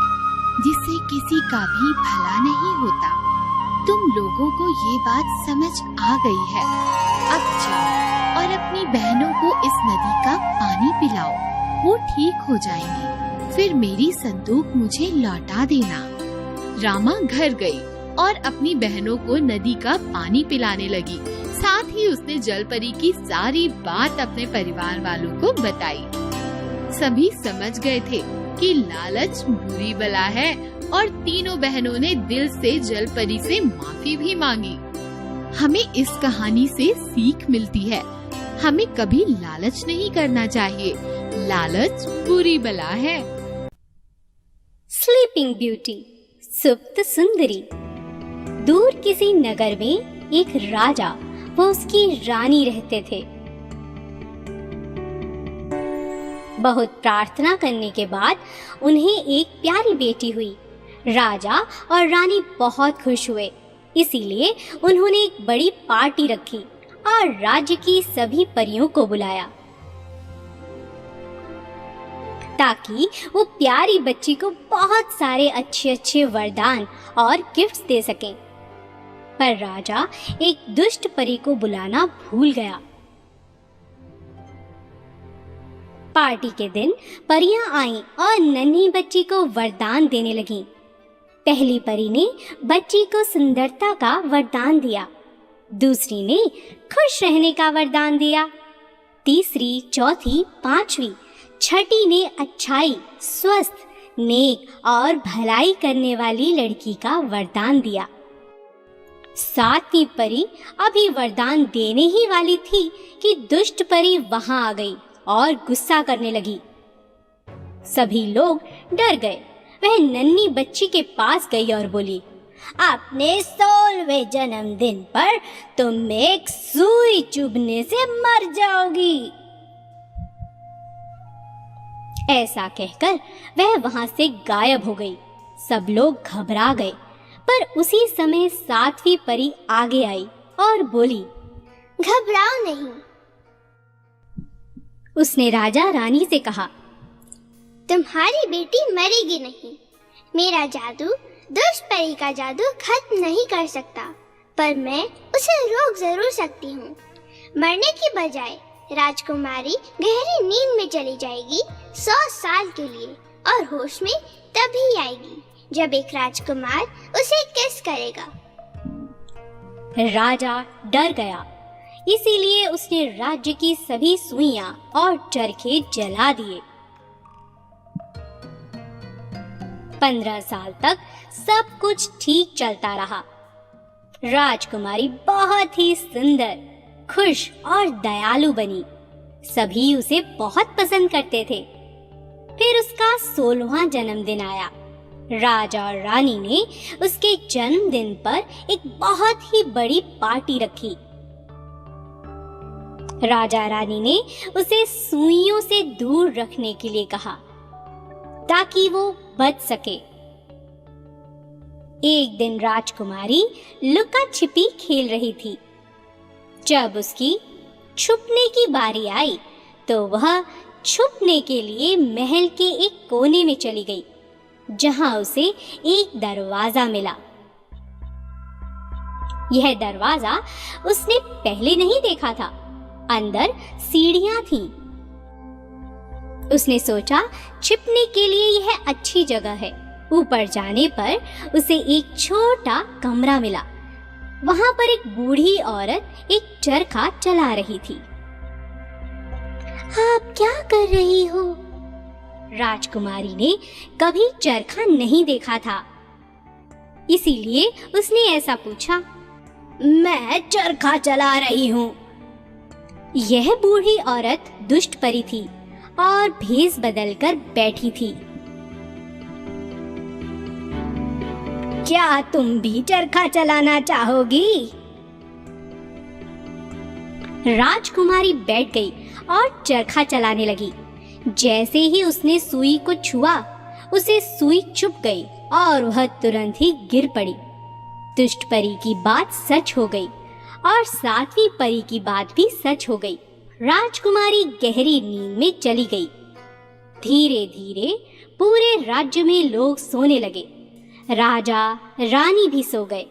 जिससे किसी का भी भला नहीं होता। तुम लोगों को ये बात समझ आ गई है। अब जाओ और अपनी बहनों को इस नदी का पानी पिलाओ, वो ठीक हो जाएंगी। फिर मेरी संदूक मुझे लौटा देना। रामा घर गई और अपनी बहनों को नदी का पानी पिलाने लगी। साथ ही उसने जलपरी की सारी बात अपने परिवार वालों को बताई। सभी समझ गए थे कि लालच बुरी बला है और तीनों बहनों ने दिल से जलपरी से माफी भी मांगी। हमें इस कहानी से सीख मिलती है, हमें कभी लालच नहीं करना चाहिए। लालच बुरी बला है। स्लीपिंग ब्यूटी, सुप्त सुंदरी। दूर किसी नगर में एक राजा व उसकी रानी रहते थे। बहुत प्रार्थना करने के बाद उन्हें एक प्यारी बेटी हुई। राजा और रानी बहुत खुश हुए, इसीलिए उन्होंने एक बड़ी पार्टी रखी और राज्य की सभी परियों को बुलाया ताकि वो प्यारी बच्ची को बहुत सारे अच्छे अच्छे वरदान और गिफ्ट्स दे सकें। पर राजा एक दुष्ट परी को बुलाना भूल गया। पार्टी के दिन परियां आईं और नन्ही बच्ची को वरदान देने लगीं। पहली परी ने बच्ची को सुंदरता का वरदान दिया, दूसरी ने खुश रहने का वरदान दिया, तीसरी, चौथी, पांचवी, छठी ने अच्छाई, स्वस्थ, नेक और भलाई करने वाली लड़की का वरदान दिया। सातवीं परी अभी वरदान देने ही वाली थी कि दुष्ट परी वहां आ गई और गुस्सा करने लगी। सभी लोग डर गए। वह नन्ही बच्ची के पास गई और बोली, अपने 16वें जन्मदिन पर तुम एक सुई चुभने से मर जाओगी। ऐसा कहकर वह वहां से गायब हो गई। सब लोग घबरा गए, पर उसी समय सातवीं परी आगे आई और बोली, घबराओ नहीं। उसने राजा रानी से कहा, तुम्हारी बेटी मरेगी नहीं। मेरा जादू दुष्ट परी का जादू खत्म नहीं कर सकता, पर मैं उसे रोक जरूर सकती हूँ। मरने की बजाय राजकुमारी गहरी नींद में चली जाएगी 100 साल के लिए और होश में तभी आएगी जब एक राजकुमार उसे किस करेगा। राजा डर गया, इसीलिए उसने राज्य की सभी सुइयां और चरखे जला दिए। 15 साल तक सब कुछ ठीक चलता रहा। राजकुमारी बहुत ही सुंदर, खुश और दयालु बनी। सभी उसे बहुत पसंद करते थे। फिर उसका 16वां जन्मदिन आया। राजा और रानी ने उसके जन्मदिन पर एक बहुत ही बड़ी पार्टी रखी। राजा रानी ने उसे सुइयों से दूर रखने के लिए कहा ताकि वो बच सके। एक दिन राजकुमारी लुका छिपी खेल रही थी। जब उसकी छुपने की बारी आई तो वह छुपने के लिए महल के एक कोने में चली गई, जहां उसे एक दरवाजा मिला। यह दरवाजा उसने पहले नहीं देखा था। अंदर सीढ़ियां थीं। उसने सोचा छिपने के लिए यह अच्छी जगह है। ऊपर जाने पर उसे एक छोटा कमरा मिला। वहां पर एक बूढ़ी औरत एक चरखा चला रही थी। आप क्या कर रही हो? राजकुमारी ने कभी चरखा नहीं देखा था, इसीलिए उसने ऐसा पूछा। मैं चरखा चला रही हूँ। यह बूढ़ी औरत दुष्ट परी थी और भेष बदलकर बैठी थी। क्या तुम भी चरखा चलाना चाहोगी? राजकुमारी बैठ गई और चरखा चलाने लगी। जैसे ही उसने सुई को छुआ, उसे सुई चुभ गई और वह तुरंत ही गिर पड़ी। दुष्ट परी की बात सच हो गई और 7वीं परी की बात भी सच हो गई। राजकुमारी गहरी नींद में चली गई। धीरे धीरे पूरे राज्य में लोग सोने लगे। राजा रानी भी सो गए।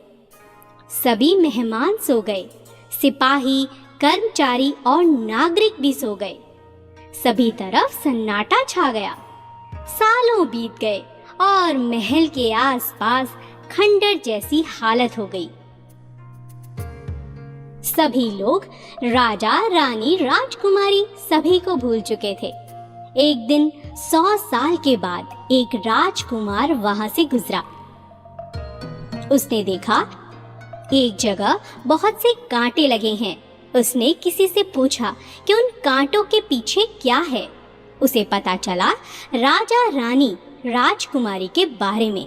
सभी मेहमान सो गए। सिपाही, कर्मचारी और नागरिक भी सो गए। सभी तरफ सन्नाटा छा गया। सालों बीत गए और महल के आसपास खंडर जैसी हालत हो गई। सभी लोग राजा, रानी, राजकुमारी सभी को भूल चुके थे। एक दिन 100 साल के बाद एक राजकुमार वहां से गुजरा। उसने देखा एक जगह बहुत से कांटे लगे हैं। उसने किसी से पूछा कि उन कांटों के पीछे क्या है। उसे पता चला राजा, रानी, राजकुमारी के बारे में।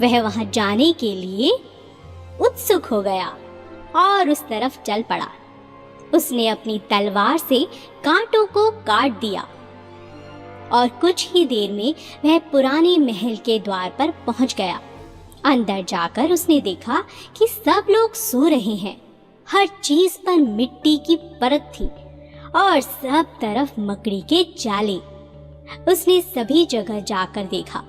वह वहां जाने के लिए उत्सुक हो गया और उस तरफ चल पड़ा। उसने अपनी तलवार से कांटों को काट दिया और कुछ ही देर में वह पुराने महल के द्वार पर पहुंच गया। अंदर जाकर उसने देखा कि सब लोग सो रहे हैं। हर चीज पर मिट्टी की परत थी और सब तरफ मकड़ी के जाले। उसने सभी जगह जाकर देखा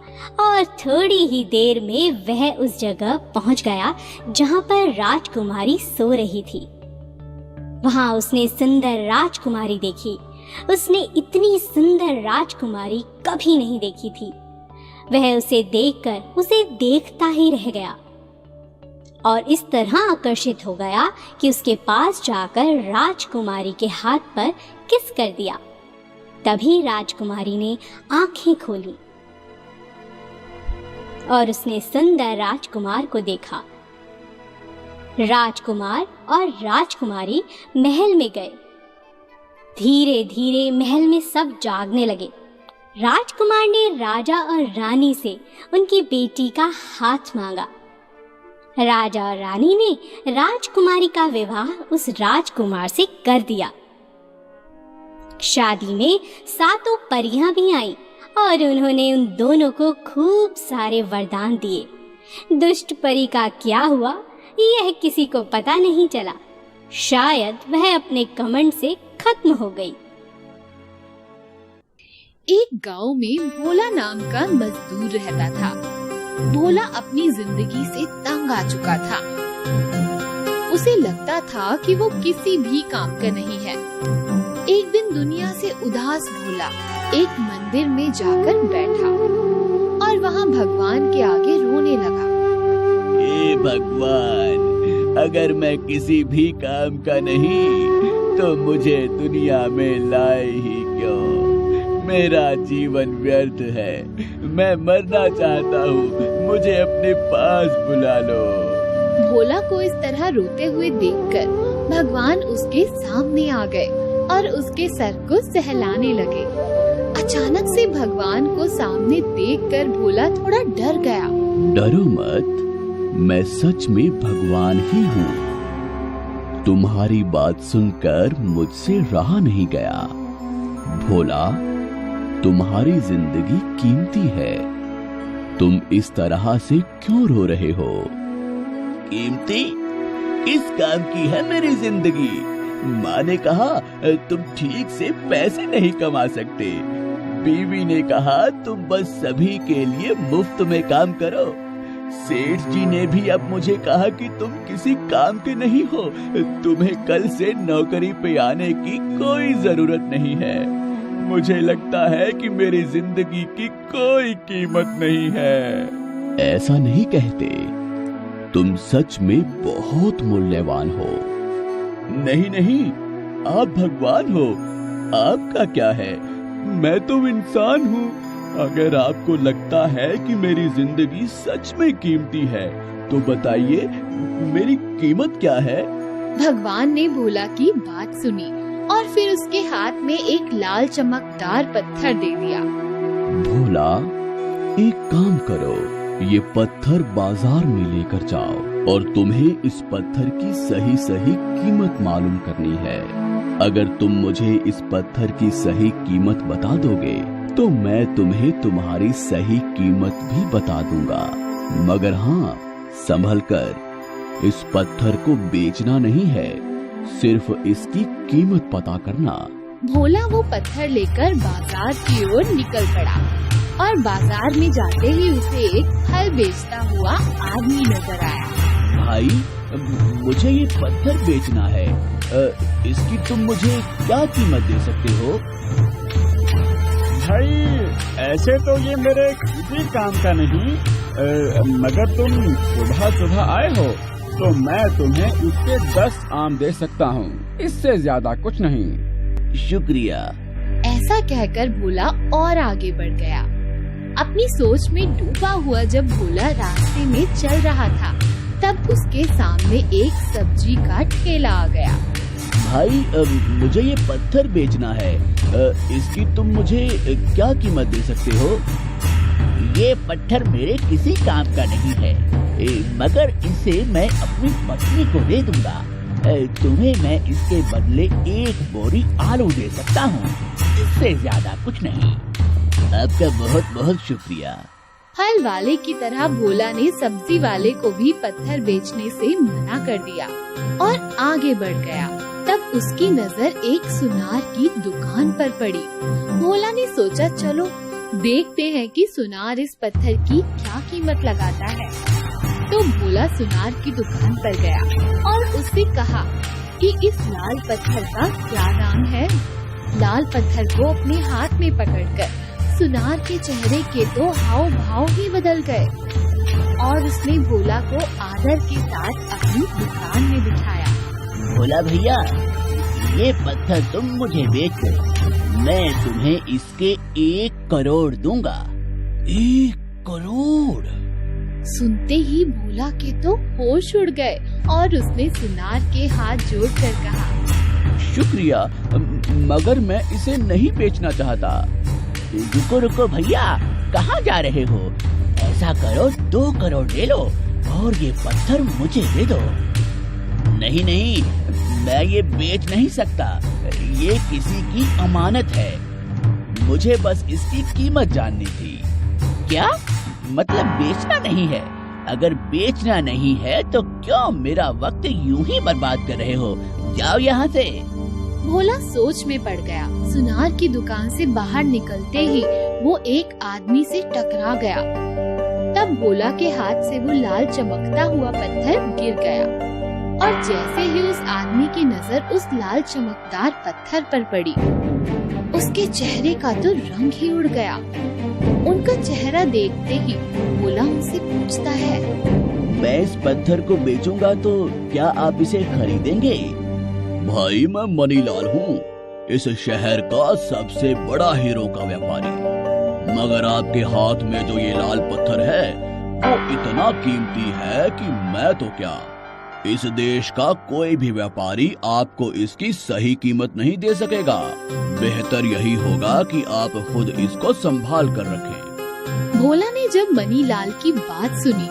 और थोड़ी ही देर में वह उस जगह पहुंच गया जहां पर राजकुमारी सो रही थी। वहां उसने सुंदर राजकुमारी देखी। उसने इतनी सुंदर राजकुमारी कभी नहीं देखी थी। वह उसे देखकर उसे देखता ही रह गया और इस तरह आकर्षित हो गया कि उसके पास जाकर राजकुमारी के हाथ पर किस कर दिया। तभी राजकुमारी ने आंखें खोली और उसने सुंदर राजकुमार को देखा। राजकुमार और राजकुमारी महल में गए। धीरे धीरे महल में सब जागने लगे। राजकुमार ने राजा और रानी से उनकी बेटी का हाथ मांगा। राजा और रानी ने राजकुमारी का विवाह उस राजकुमार से कर दिया। शादी में 7 परियां भी आईं और उन्होंने उन दोनों को खूब सारे वरदान दिए। दुष्ट परी का क्या हुआ यह किसी को पता नहीं चला। शायद वह अपने कमंड से खत्म हो गई। एक गांव में भोला नाम का मजदूर रहता था। भोला अपनी जिंदगी से तंग आ चुका था। उसे लगता था कि वो किसी भी काम का नहीं है। एक दिन दुनिया से उदास भोला एक मंदिर में जाकर बैठा और वहाँ भगवान के आगे रोने लगा। हे भगवान, अगर मैं किसी भी काम का नहीं तो मुझे दुनिया में लाए ही क्यों? मेरा जीवन व्यर्थ है, मैं मरना चाहता हूँ, मुझे अपने पास बुला लो। भोला को इस तरह रोते हुए देखकर भगवान उसके सामने आ गए और उसके सर को सहलाने लगे। अचानक से भगवान को सामने देखकर भोला थोड़ा डर गया। डरो मत, मैं सच में भगवान ही हूँ। तुम्हारी बात सुनकर मुझसे रहा नहीं गया। भोला, तुम्हारी जिंदगी कीमती है, तुम इस तरह से क्यों रो रहे हो? कीमती? किस काम की है मेरी जिंदगी? माँ ने कहा तुम ठीक से पैसे नहीं कमा सकते, बीवी ने कहा तुम बस सभी के लिए मुफ्त में काम करो, सेठ जी ने भी अब मुझे कहा कि तुम किसी काम के नहीं हो, तुम्हें कल से नौकरी पे आने की कोई जरूरत नहीं है। मुझे लगता है कि मेरी जिंदगी की कोई कीमत नहीं है। ऐसा नहीं कहते, तुम सच में बहुत मूल्यवान हो। नहीं नहीं, आप भगवान हो, आपका क्या है, मैं तो इंसान हूँ। अगर आपको लगता है कि मेरी जिंदगी सच में कीमती है तो बताइए मेरी कीमत क्या है? भगवान ने भोला की बात सुनी और फिर उसके हाथ में एक लाल चमकदार पत्थर दे दिया। भोला, एक काम करो, ये पत्थर बाजार में लेकर जाओ और तुम्हें इस पत्थर की सही सही कीमत मालूम करनी है। अगर तुम मुझे इस पत्थर की सही कीमत बता दोगे तो मैं तुम्हें तुम्हारी सही कीमत भी बता दूंगा, मगर हाँ, संभल कर, इस पत्थर को बेचना नहीं है, सिर्फ इसकी कीमत पता करना। भोला वो पत्थर लेकर बाजार की ओर निकल पड़ा और बाजार में जाते ही उसे एक फल बेचता हुआ आदमी नजर आया। भाई, मुझे ये पत्थर बेचना है, इसकी तुम मुझे क्या कीमत दे सकते हो? भाई, ऐसे तो ये मेरे किसी काम का नहीं, मगर तुम सुबह सुबह आए हो तो मैं तुम्हें इसके 10 आम दे सकता हूँ, इससे ज्यादा कुछ नहीं। शुक्रिया। ऐसा कहकर भोला और आगे बढ़ गया। अपनी सोच में डूबा हुआ जब भोला रास्ते में चल रहा था तब उसके सामने एक सब्जी का ठेला आ गया। भाई, मुझे ये पत्थर बेचना है, इसकी तुम मुझे क्या कीमत दे सकते हो? ये पत्थर मेरे किसी काम का नहीं है, मगर इसे मैं अपनी पत्नी को दे दूंगा। तुम्हें मैं इसके बदले 1 बोरी आलू दे सकता हूँ, इससे ज्यादा कुछ नहीं। आपका बहुत बहुत शुक्रिया। फल वाले की तरह भोला ने सब्जी वाले को भी पत्थर बेचने से मना कर दिया और आगे बढ़ गया। तब उसकी नजर एक सुनार की दुकान पर पड़ी। भोला ने सोचा, चलो देखते हैं कि सुनार इस पत्थर की क्या कीमत लगाता है। तो भोला सुनार की दुकान पर गया और उससे कहा कि इस लाल पत्थर का क्या दाम है। लाल पत्थर को अपने हाथ में पकड़कर सुनार के चेहरे के तो हाव भाव ही बदल गए और उसने भोला को आदर के साथ अपनी दुकान में बिठाया। भोला भैया, ये पत्थर तुम मुझे बेच दो, मैं तुम्हें इसके 1 करोड़ दूंगा। 1 करोड़? सुनते ही भोला के तो होश उड़ गए और उसने सुनार के हाथ जोड़कर कहा, शुक्रिया, मगर मैं इसे नहीं बेचना चाहता। रुको रुको भैया, कहाँ जा रहे हो? ऐसा करो, 2 करोड़ ले लो और ये पत्थर मुझे दे दो। नहीं नहीं, मैं ये बेच नहीं सकता, ये किसी की अमानत है, मुझे बस इसकी कीमत जाननी थी। क्या मतलब बेचना नहीं है? अगर बेचना नहीं है तो क्यों मेरा वक्त यूं ही बर्बाद कर रहे हो? जाओ यहाँ से। भोला सोच में पड़ गया। सुनार की दुकान से बाहर निकलते ही वो एक आदमी से टकरा गया। तब भोला के हाथ से वो लाल चमकता हुआ पत्थर गिर गया और जैसे ही उस आदमी की नजर उस लाल चमकदार पत्थर पर पड़ी, उसके चेहरे का तो रंग ही उड़ गया। उनका चेहरा देखते ही भोला उनसे पूछता है, मैं इस पत्थर को बेचूंगा तो क्या आप इसे खरीदेंगे? भाई मैं मनीलाल हूँ, इस शहर का सबसे बड़ा हीरो का व्यापारी। मगर आपके हाथ में जो ये लाल पत्थर है वो इतना कीमती है कि मैं तो क्या, इस देश का कोई भी व्यापारी आपको इसकी सही कीमत नहीं दे सकेगा। बेहतर यही होगा कि आप खुद इसको संभाल कर रखें। भोला ने जब मनीलाल की बात सुनी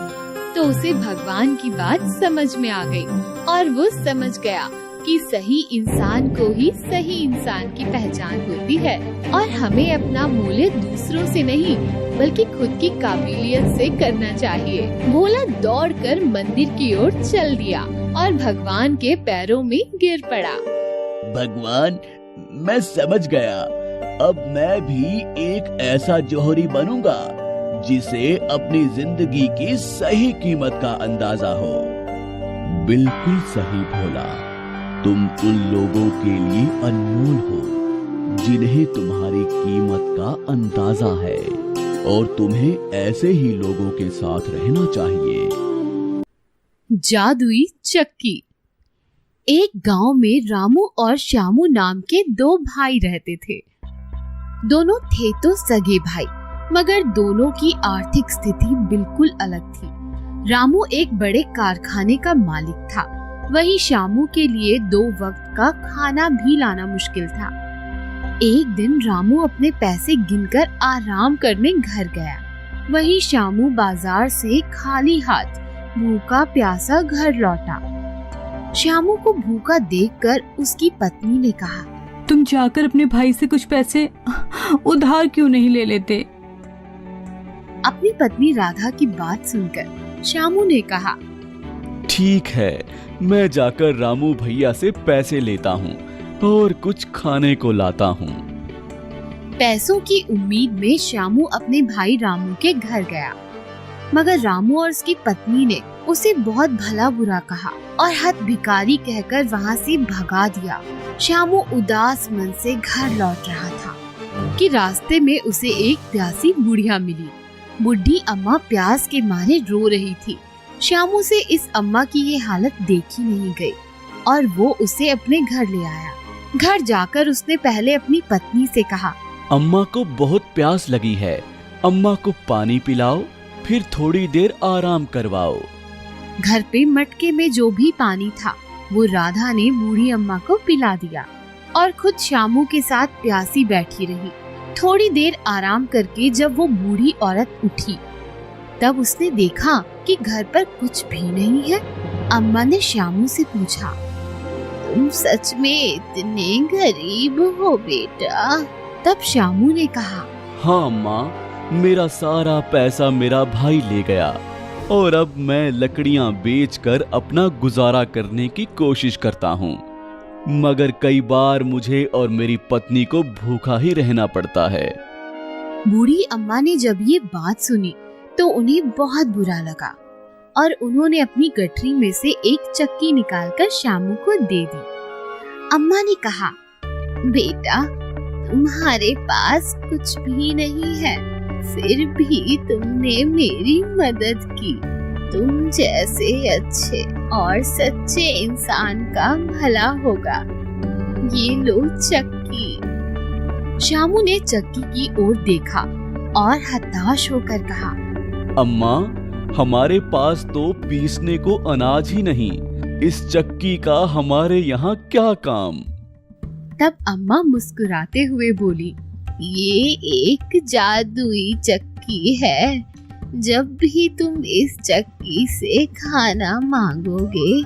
तो उसे भगवान की बात समझ में आ गई और वो समझ गया कि सही इंसान को ही सही इंसान की पहचान होती है और हमें अपना मूल्य दूसरों से नहीं बल्कि खुद की काबिलियत से करना चाहिए। भोला दौड़कर मंदिर की ओर चल दिया और भगवान के पैरों में गिर पड़ा। भगवान, मैं समझ गया, अब मैं भी एक ऐसा जौहरी बनूंगा जिसे अपनी जिंदगी की सही कीमत का अंदाजा हो। बिल्कुल सही भोला, तुम उन लोगों के लिए अनमोल हो जिन्हें तुम्हारी कीमत का अंदाजा है और तुम्हें ऐसे ही लोगों के साथ रहना चाहिए। जादुई चक्की। एक गांव में रामू और श्यामू नाम के दो भाई रहते थे। दोनों थे तो सगे भाई, मगर दोनों की आर्थिक स्थिति बिल्कुल अलग थी। रामू एक बड़े कारखाने का मालिक था, वहीं श्यामू के लिए 2 वक्त का खाना भी लाना मुश्किल था। एक दिन रामू अपने पैसे गिनकर आराम करने घर गया, वहीं श्यामू बाजार से खाली हाथ भूखा प्यासा घर लौटा। श्यामू को भूखा देखकर उसकी पत्नी ने कहा, तुम जाकर अपने भाई से कुछ पैसे उधार क्यों नहीं ले लेते? अपनी पत्नी राधा की बात सुनकर श्यामू ने कहा, ठीक है, मैं जाकर रामू भैया से पैसे लेता हूँ और कुछ खाने को लाता हूँ। पैसों की उम्मीद में श्यामू अपने भाई रामू के घर गया, मगर रामू और उसकी पत्नी ने उसे बहुत भला बुरा कहा और हथ भिखारी कहकर वहाँ से भगा दिया। श्यामू उदास मन से घर लौट रहा था कि रास्ते में उसे एक प्यासी बुढ़िया मिली। बुढ़ी अम्मा प्यास के मारे रो रही थी। श्यामू से इस अम्मा की ये हालत देखी नहीं गई और वो उसे अपने घर ले आया। घर जाकर उसने पहले अपनी पत्नी से कहा, अम्मा को बहुत प्यास लगी है, अम्मा को पानी पिलाओ, फिर थोड़ी देर आराम करवाओ। घर पे मटके में जो भी पानी था वो राधा ने बूढ़ी अम्मा को पिला दिया और खुद श्यामू के साथ प्यासी बैठी रही। थोड़ी देर आराम करके जब वो बूढ़ी औरत उठी तब उसने देखा कि घर पर कुछ भी नहीं है। अम्मा ने श्यामू से पूछा, तुम सच में इतने गरीब हो बेटा? तब श्यामू ने कहा, हाँ माँ, मेरा सारा पैसा मेरा भाई ले गया और अब मैं लकड़ियाँ बेचकर अपना गुजारा करने की कोशिश करता हूँ, मगर कई बार मुझे और मेरी पत्नी को भूखा ही रहना पड़ता है। बूढ़ी अम्मा ने जब ये बात सुनी तो उन्हें बहुत बुरा लगा और उन्होंने अपनी गठरी में से एक चक्की निकालकर श्यामू को दे दी। अम्मा ने कहा, बेटा, तुम्हारे पास कुछ भी नहीं है, फिर भी तुमने मेरी मदद की। तुम जैसे अच्छे और सच्चे इंसान का भला होगा। ये लो चक्की। श्यामू ने चक्की की ओर देखा और हताश होकर कहा, अम्मा, हमारे पास तो पीसने को अनाज ही नहीं, इस चक्की का हमारे यहाँ क्या काम? तब अम्मा मुस्कुराते हुए बोली, ये एक जादुई चक्की है। जब भी तुम इस चक्की से खाना मांगोगे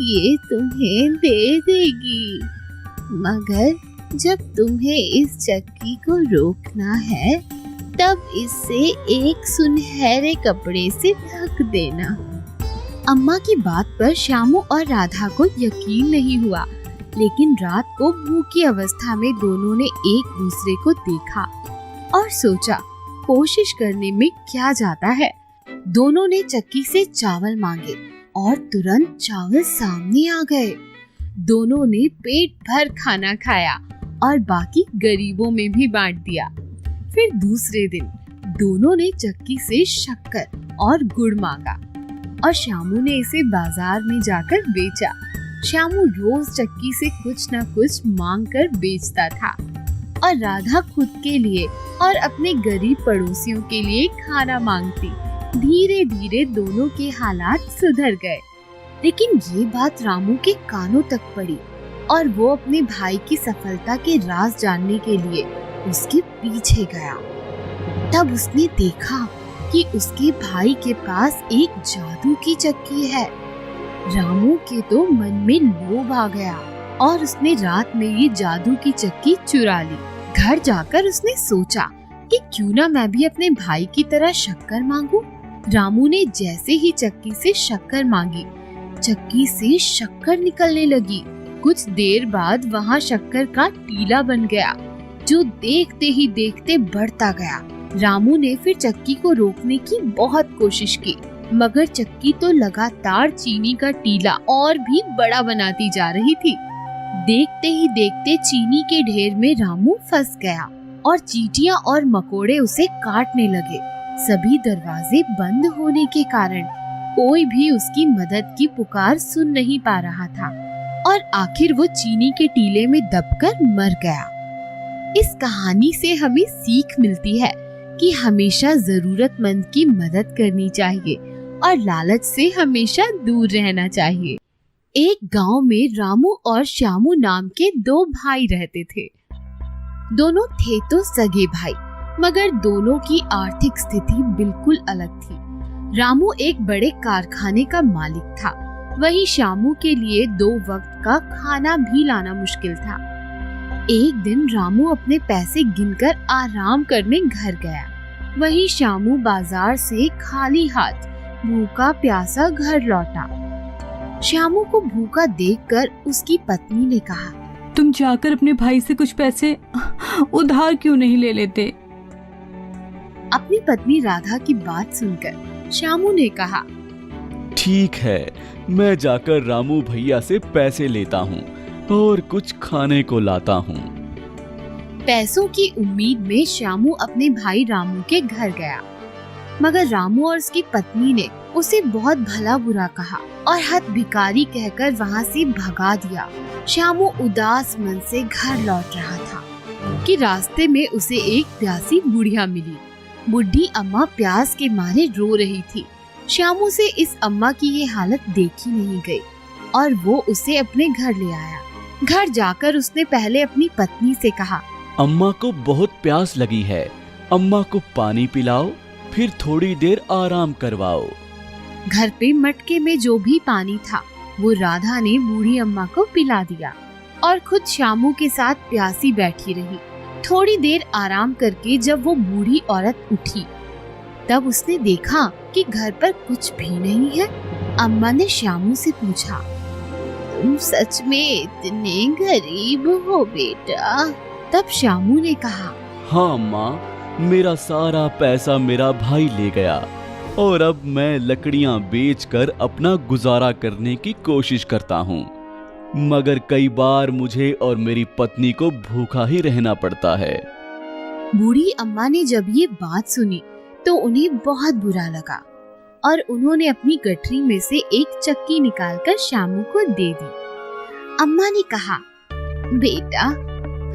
ये तुम्हें दे देगी, मगर जब तुम्हें इस चक्की को रोकना है तब इसे एक सुनहरे कपड़े से ढक देना। अम्मा की बात पर श्यामू और राधा को यकीन नहीं हुआ, लेकिन रात को भूखी अवस्था में दोनों ने एक दूसरे को देखा और सोचा कोशिश करने में क्या जाता है। दोनों ने चक्की से चावल मांगे और तुरंत चावल सामने आ गए। दोनों ने पेट भर खाना खाया और बाकी गरीबों में भी बांट दिया। फिर दूसरे दिन दोनों ने चक्की से शक्कर और गुड़ मांगा और श्यामू ने इसे बाजार में जाकर बेचा। श्यामू रोज चक्की से कुछ न कुछ मांग कर बेचता था और राधा खुद के लिए और अपने गरीब पड़ोसियों के लिए खाना मांगती। धीरे धीरे दोनों के हालात सुधर गए। लेकिन ये बात रामू के कानों तक पड़ी और वो अपने भाई की सफलता के राज जानने के लिए उसके पीछे गया। तब उसने देखा कि उसके भाई के पास एक जादू की चक्की है। रामू के तो मन में लोभ आ गया और उसने रात में ये जादू की चक्की चुरा ली। घर जाकर उसने सोचा कि क्यों ना मैं भी अपने भाई की तरह शक्कर मांगू। रामू ने जैसे ही चक्की से शक्कर मांगी, चक्की से शक्कर निकलने लगी। कुछ देर बाद वहाँ शक्कर का टीला बन गया जो देखते ही देखते बढ़ता गया। रामू ने फिर चक्की को रोकने की बहुत कोशिश की, मगर चक्की तो लगातार चीनी का टीला और भी बड़ा बनाती जा रही थी। देखते ही देखते चीनी के ढेर में रामू फंस गया और चींटियां और मकोड़े उसे काटने लगे। सभी दरवाजे बंद होने के कारण कोई भी उसकी मदद की पुकार सुन नहीं पा रहा था और आखिर वो चीनी के टीले में दबकर मर गया। इस कहानी से हमें सीख मिलती है कि हमेशा जरूरतमंद की मदद करनी चाहिए और लालच से हमेशा दूर रहना चाहिए। एक गांव में रामू और श्यामू नाम के दो भाई रहते थे। दोनों थे तो सगे भाई, मगर दोनों की आर्थिक स्थिति बिल्कुल अलग थी। रामू एक बड़े कारखाने का मालिक था, वहीं श्यामू के लिए 2 वक्त का खाना भी लाना मुश्किल था। एक दिन रामू अपने पैसे गिनकर आराम करने घर गया, वहीं श्यामू बाजार से खाली हाथ भूखा प्यासा घर लौटा। श्यामू को भूखा देखकर उसकी पत्नी ने कहा, तुम जाकर अपने भाई से कुछ पैसे उधार क्यों नहीं ले लेते? अपनी पत्नी राधा की बात सुनकर श्यामू ने कहा, ठीक है, मैं जाकर रामू भैया से पैसे लेता हूँ और कुछ खाने को लाता हूँ। पैसों की उम्मीद में श्यामू अपने भाई रामू के घर गया, मगर रामू और उसकी पत्नी ने उसे बहुत भला बुरा कहा और हथ भिखारी कहकर वहाँ से भगा दिया। श्यामू उदास मन से घर लौट रहा था कि रास्ते में उसे एक प्यासी बुढ़िया मिली। बुढ़ी अम्मा प्यास के मारे रो रही थी। श्यामू से इस अम्मा की ये हालत देखी नहीं गई और वो उसे अपने घर ले आया। घर जाकर उसने पहले अपनी पत्नी से कहा, अम्मा को बहुत प्यास लगी है, अम्मा को पानी पिलाओ, फिर थोड़ी देर आराम करवाओ। घर पे मटके में जो भी पानी था वो राधा ने बूढ़ी अम्मा को पिला दिया और खुद श्यामू के साथ प्यासी बैठी रही। थोड़ी देर आराम करके जब वो बूढ़ी औरत उठी, तब उसने देखा कि घर पर कुछ भी नहीं है। अम्मा ने श्यामू से पूछा, तुम सच में इतने गरीब हो बेटा? तब श्यामू ने कहा, हाँ अम्मा, मेरा सारा पैसा मेरा भाई ले गया और अब मैं लकड़ियां बेचकर अपना गुजारा करने की कोशिश करता हूँ, मगर कई बार मुझे और मेरी पत्नी को भूखा ही रहना पड़ता है। बूढ़ी अम्मा ने जब ये बात सुनी तो उन्हें बहुत बुरा लगा और उन्होंने अपनी गठरी में से एक चक्की निकालकर श्यामू को दे दी। अम्मा ने कहा, बेटा,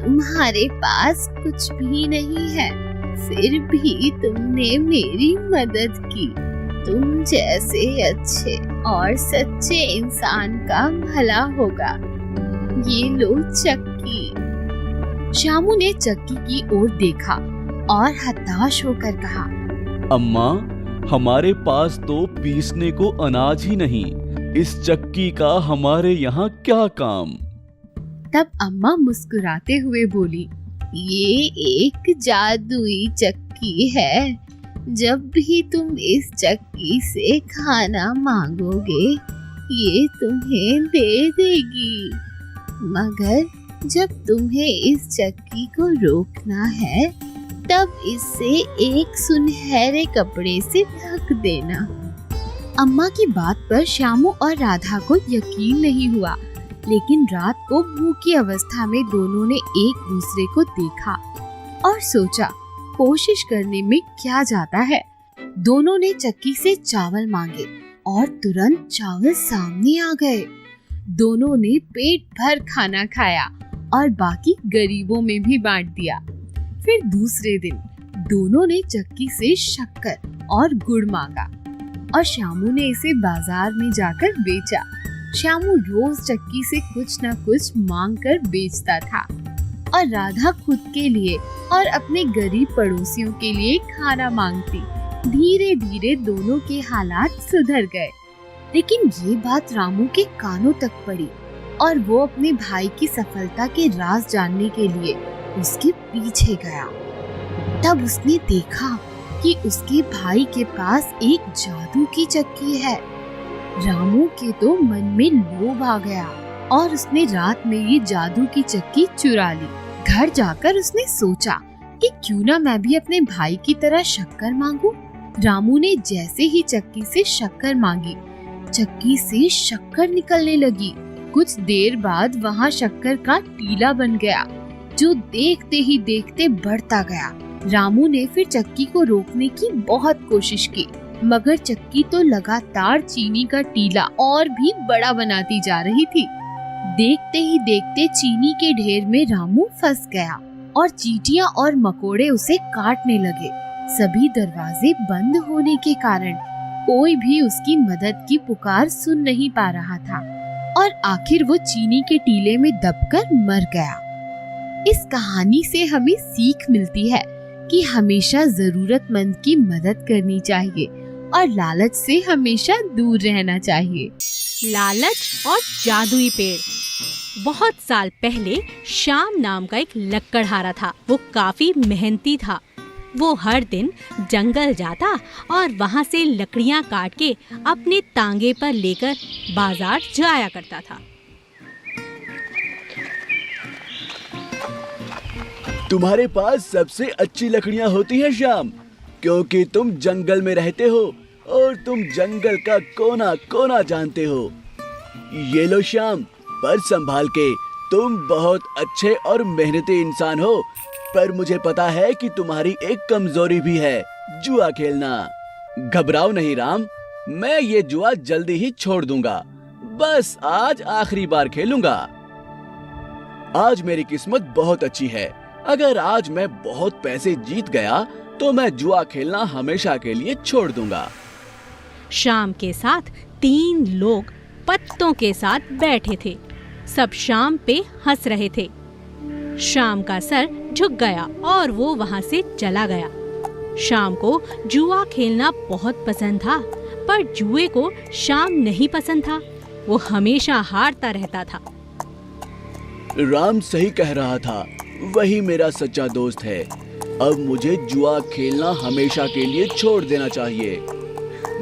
तुम्हारे पास कुछ भी नहीं है, फिर भी तुमने मेरी मदद की। तुम जैसे अच्छे और सच्चे इंसान का भला होगा। ये लो चक्की। श्यामू ने चक्की की ओर देखा और हताश होकर कहा, अम्मा, हमारे पास तो पीसने को अनाज ही नहीं, इस चक्की का हमारे यहाँ क्या काम? तब अम्मा मुस्कुराते हुए बोली, ये एक जादुई चक्की है। जब भी तुम इस चक्की से खाना मांगोगे, ये तुम्हें दे देगी, मगर जब तुम्हें इस चक्की को रोकना है, तब इसे एक सुनहरे कपड़े से ढक देना। अम्मा की बात पर श्यामू और राधा को यकीन नहीं हुआ, लेकिन रात को भूखी अवस्था में दोनों ने एक दूसरे को देखा और सोचा कोशिश करने में क्या जाता है। दोनों ने चक्की से चावल मांगे और तुरंत चावल सामने आ गए। दोनों ने पेट भर खाना खाया और बाकी गरीबों में भी बांट दिया। फिर दूसरे दिन दोनों ने चक्की से शक्कर और गुड़ मांगा और श्यामू ने इसे बाजार में जाकर बेचा। श्यामू रोज चक्की से कुछ न कुछ मांग कर बेचता था और राधा खुद के लिए और अपने गरीब पड़ोसियों के लिए खाना मांगती। धीरे धीरे दोनों के हालात सुधर गए, लेकिन ये बात रामू के कानों तक पड़ी और वो अपने भाई की सफलता के राज जानने के लिए उसके पीछे गया। तब उसने देखा कि उसके भाई के पास एक जादू की चक्की है। रामू के तो मन में लोभ आ गया और उसने रात में ये जादू की चक्की चुरा ली। घर जाकर उसने सोचा कि क्यों ना मैं भी अपने भाई की तरह शक्कर मांगू। रामू ने जैसे ही चक्की से शक्कर मांगी, चक्की से शक्कर निकलने लगी। कुछ देर बाद वहाँ शक्कर का टीला बन गया, जो देखते ही देखते बढ़ता गया। रामू ने फिर चक्की को रोकने की बहुत कोशिश की, मगर चक्की तो लगातार चीनी का टीला और भी बड़ा बनाती जा रही थी। देखते ही देखते चीनी के ढेर में रामू फंस गया और चींटियां और मकोड़े उसे काटने लगे। सभी दरवाजे बंद होने के कारण कोई भी उसकी मदद की पुकार सुन नहीं पा रहा था और आखिर वो चीनी के टीले में दबकर मर गया। इस कहानी से हमें सीख मिलती है कि हमेशा जरूरतमंद की मदद करनी चाहिए और लालच से हमेशा दूर रहना चाहिए। लालच और जादुई पेड़। बहुत साल पहले श्याम नाम का एक लकड़हारा था। वो काफी मेहनती था। वो हर दिन जंगल जाता और वहाँ से लकड़ियाँ काट के अपने तांगे पर लेकर बाजार जाया करता था। तुम्हारे पास सबसे अच्छी लकड़ियाँ होती हैं श्याम, क्योंकि तुम जंगल में रहते हो और तुम जंगल का कोना कोना जानते हो। ये लो श्याम, पर संभाल के, तुम बहुत अच्छे और मेहनती इंसान हो, पर मुझे पता है कि तुम्हारी एक कमजोरी भी है, जुआ खेलना। घबराओ नहीं राम, मैं ये जुआ जल्दी ही छोड़ दूंगा। बस आज आखिरी बार खेलूंगा। आज मेरी किस्मत बहुत अच्छी है। अगर आज मैं बहुत पैसे जीत गया तो मैं जुआ खेलना हमेशा के लिए छोड़ दूंगा। शाम के साथ 3 लोग पत्तों के साथ बैठे थे। सब शाम पे हंस रहे थे। शाम का सर झुक गया और वो वहाँ से चला गया। शाम को जुआ खेलना बहुत पसंद था, पर जुए को शाम नहीं पसंद था। वो हमेशा हारता रहता था। राम सही कह रहा था, वही मेरा सच्चा दोस्त है। अब मुझे जुआ खेलना हमेशा के लिए छोड़ देना चाहिए।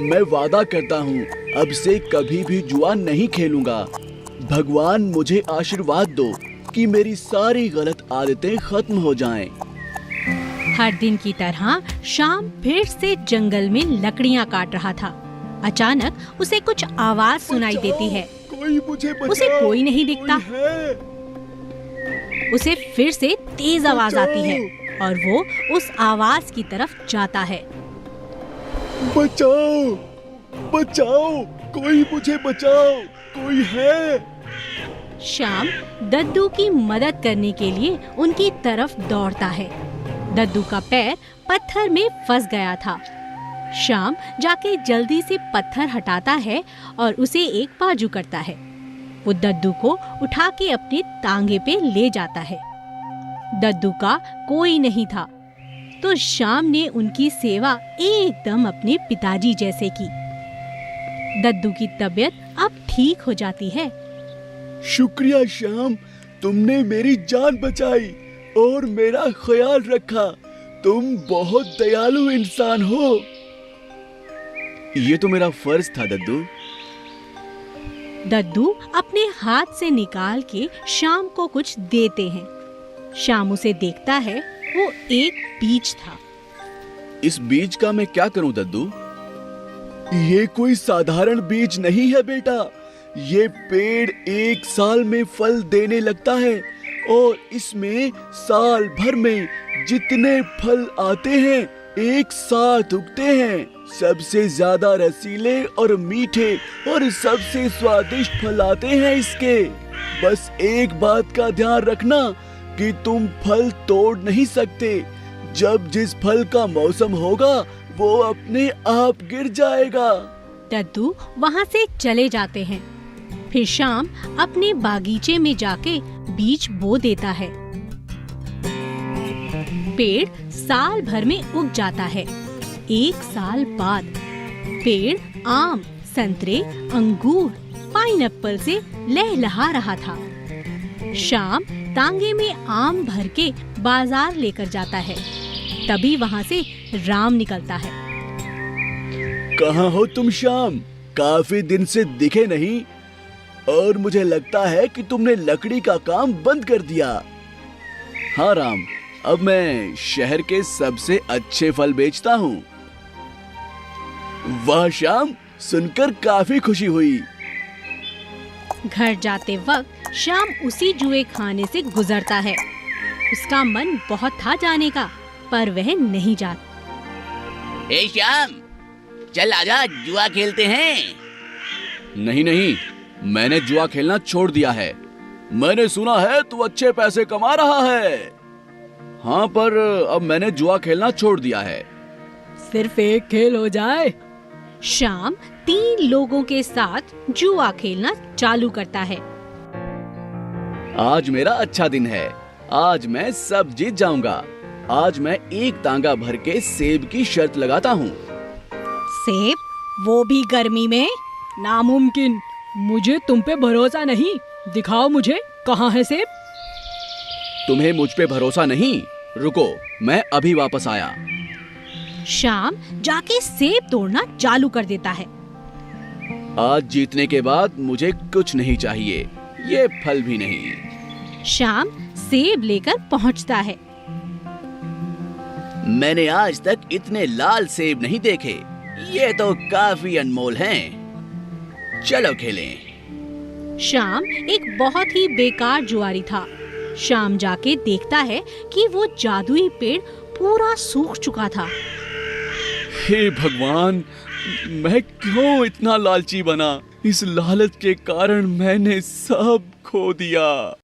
मैं वादा करता हूँ, अब से कभी भी जुआ नहीं खेलूंगा। भगवान मुझे आशीर्वाद दो कि मेरी सारी गलत आदतें खत्म हो जाएं। हर दिन की तरह शाम फिर से जंगल में लकड़ियाँ काट रहा था। अचानक उसे कुछ आवाज सुनाई देती है। उसे कोई नहीं दिखता। उसे फिर से तेज आवाज आती है और वो उस आवाज की तरफ जाता है। बचाओ, बचाओ, कोई मुझे बचाओ, कोई है? श्याम दद्दू की मदद करने के लिए उनकी तरफ दौड़ता है। दद्दू का पैर पत्थर में फंस गया था। श्याम जाके जल्दी से पत्थर हटाता है और उसे एक बाजू करता है। वो दद्दू को उठा के अपने तांगे पे ले जाता है। दद्दू का कोई नहीं था, तो श्याम ने उनकी सेवा एकदम अपने पिताजी जैसे की। दद्दू की तबीयत अब ठीक हो जाती है। शुक्रिया श्याम, तुमने मेरी जान बचाई और मेरा ख्याल रखा। तुम बहुत दयालु इंसान हो। ये तो मेरा फर्ज था दद्दू। दद्दू अपने हाथ से निकाल के श्याम को कुछ देते हैं। श्याम उसे देखता है, वो एक बीज था। इस बीज का मैं क्या करूं दद्दू? ये कोई साधारण बीज नहीं है बेटा। ये पेड़ 1 साल में फल देने लगता है और इसमें साल भर में जितने फल आते हैं एक साथ उगते हैं। सबसे ज्यादा रसीले और मीठे और सबसे स्वादिष्ट फल आते हैं इसके। बस एक बात का ध्यान रखना कि तुम फल तोड़ नहीं सकते। जब जिस फल का मौसम होगा वो अपने आप गिर जाएगा। दद्दू वहाँ से चले जाते हैं। फिर श्याम अपने बागीचे में जाके बीज बो देता है। पेड़ साल भर में उग जाता है। 1 साल बाद पेड़ आम, संतरे, अंगूर, पाइनएप्पल से लहलहा रहा था। श्याम तांगे में आम भर के बाजार लेकर जाता है। तभी वहाँ से राम निकलता है। कहाँ हो तुम श्याम? काफी दिन से दिखे नहीं और मुझे लगता है कि तुमने लकड़ी का काम बंद कर दिया। हाँ राम, अब मैं शहर के सबसे अच्छे फल बेचता हूँ। वाह श्याम, सुनकर काफी खुशी हुई। घर जाते वक्त श्याम उसी जुए खाने से गुजरता है। उसका मन बहुत था जाने का, पर वह नहीं जाता। ए श्याम, चल आजा, जुआ खेलते हैं। नहीं नहीं, मैंने जुआ खेलना छोड़ दिया है। मैंने सुना है तू अच्छे पैसे कमा रहा है। हाँ, पर अब मैंने जुआ खेलना छोड़ दिया है। सिर्फ एक खेल हो जाए। श्याम 3 लोगों के साथ जुआ खेलना चालू करता है। आज मेरा अच्छा दिन है। आज मैं सब जीत जाऊंगा। आज मैं 1 तांगा भर के सेब की शर्त लगाता हूँ। सेब? वो भी गर्मी में? नामुमकिन। मुझे तुम पे भरोसा नहीं। दिखाओ मुझे, कहाँ है सेब? तुम्हें मुझ पे भरोसा नहीं? रुको, मैं अभी वापस आया। श्याम जाके सेब तोड़ना चालू कर देता है। आज जीतने के बाद मुझे कुछ नहीं चाहिए, ये फल भी नहीं। श्याम सेब लेकर पहुंचता है। मैंने आज तक इतने लाल सेब नहीं देखे। ये तो काफी अनमोल हैं। चलो खेलें। श्याम एक बहुत ही बेकार जुआरी था। श्याम जाके देखता है कि वो जादुई पेड़ पूरा सूख चुका था। हे भगवान, मैं क्यों इतना लालची बना? इस लालच के कारण मैंने सब खो दिया।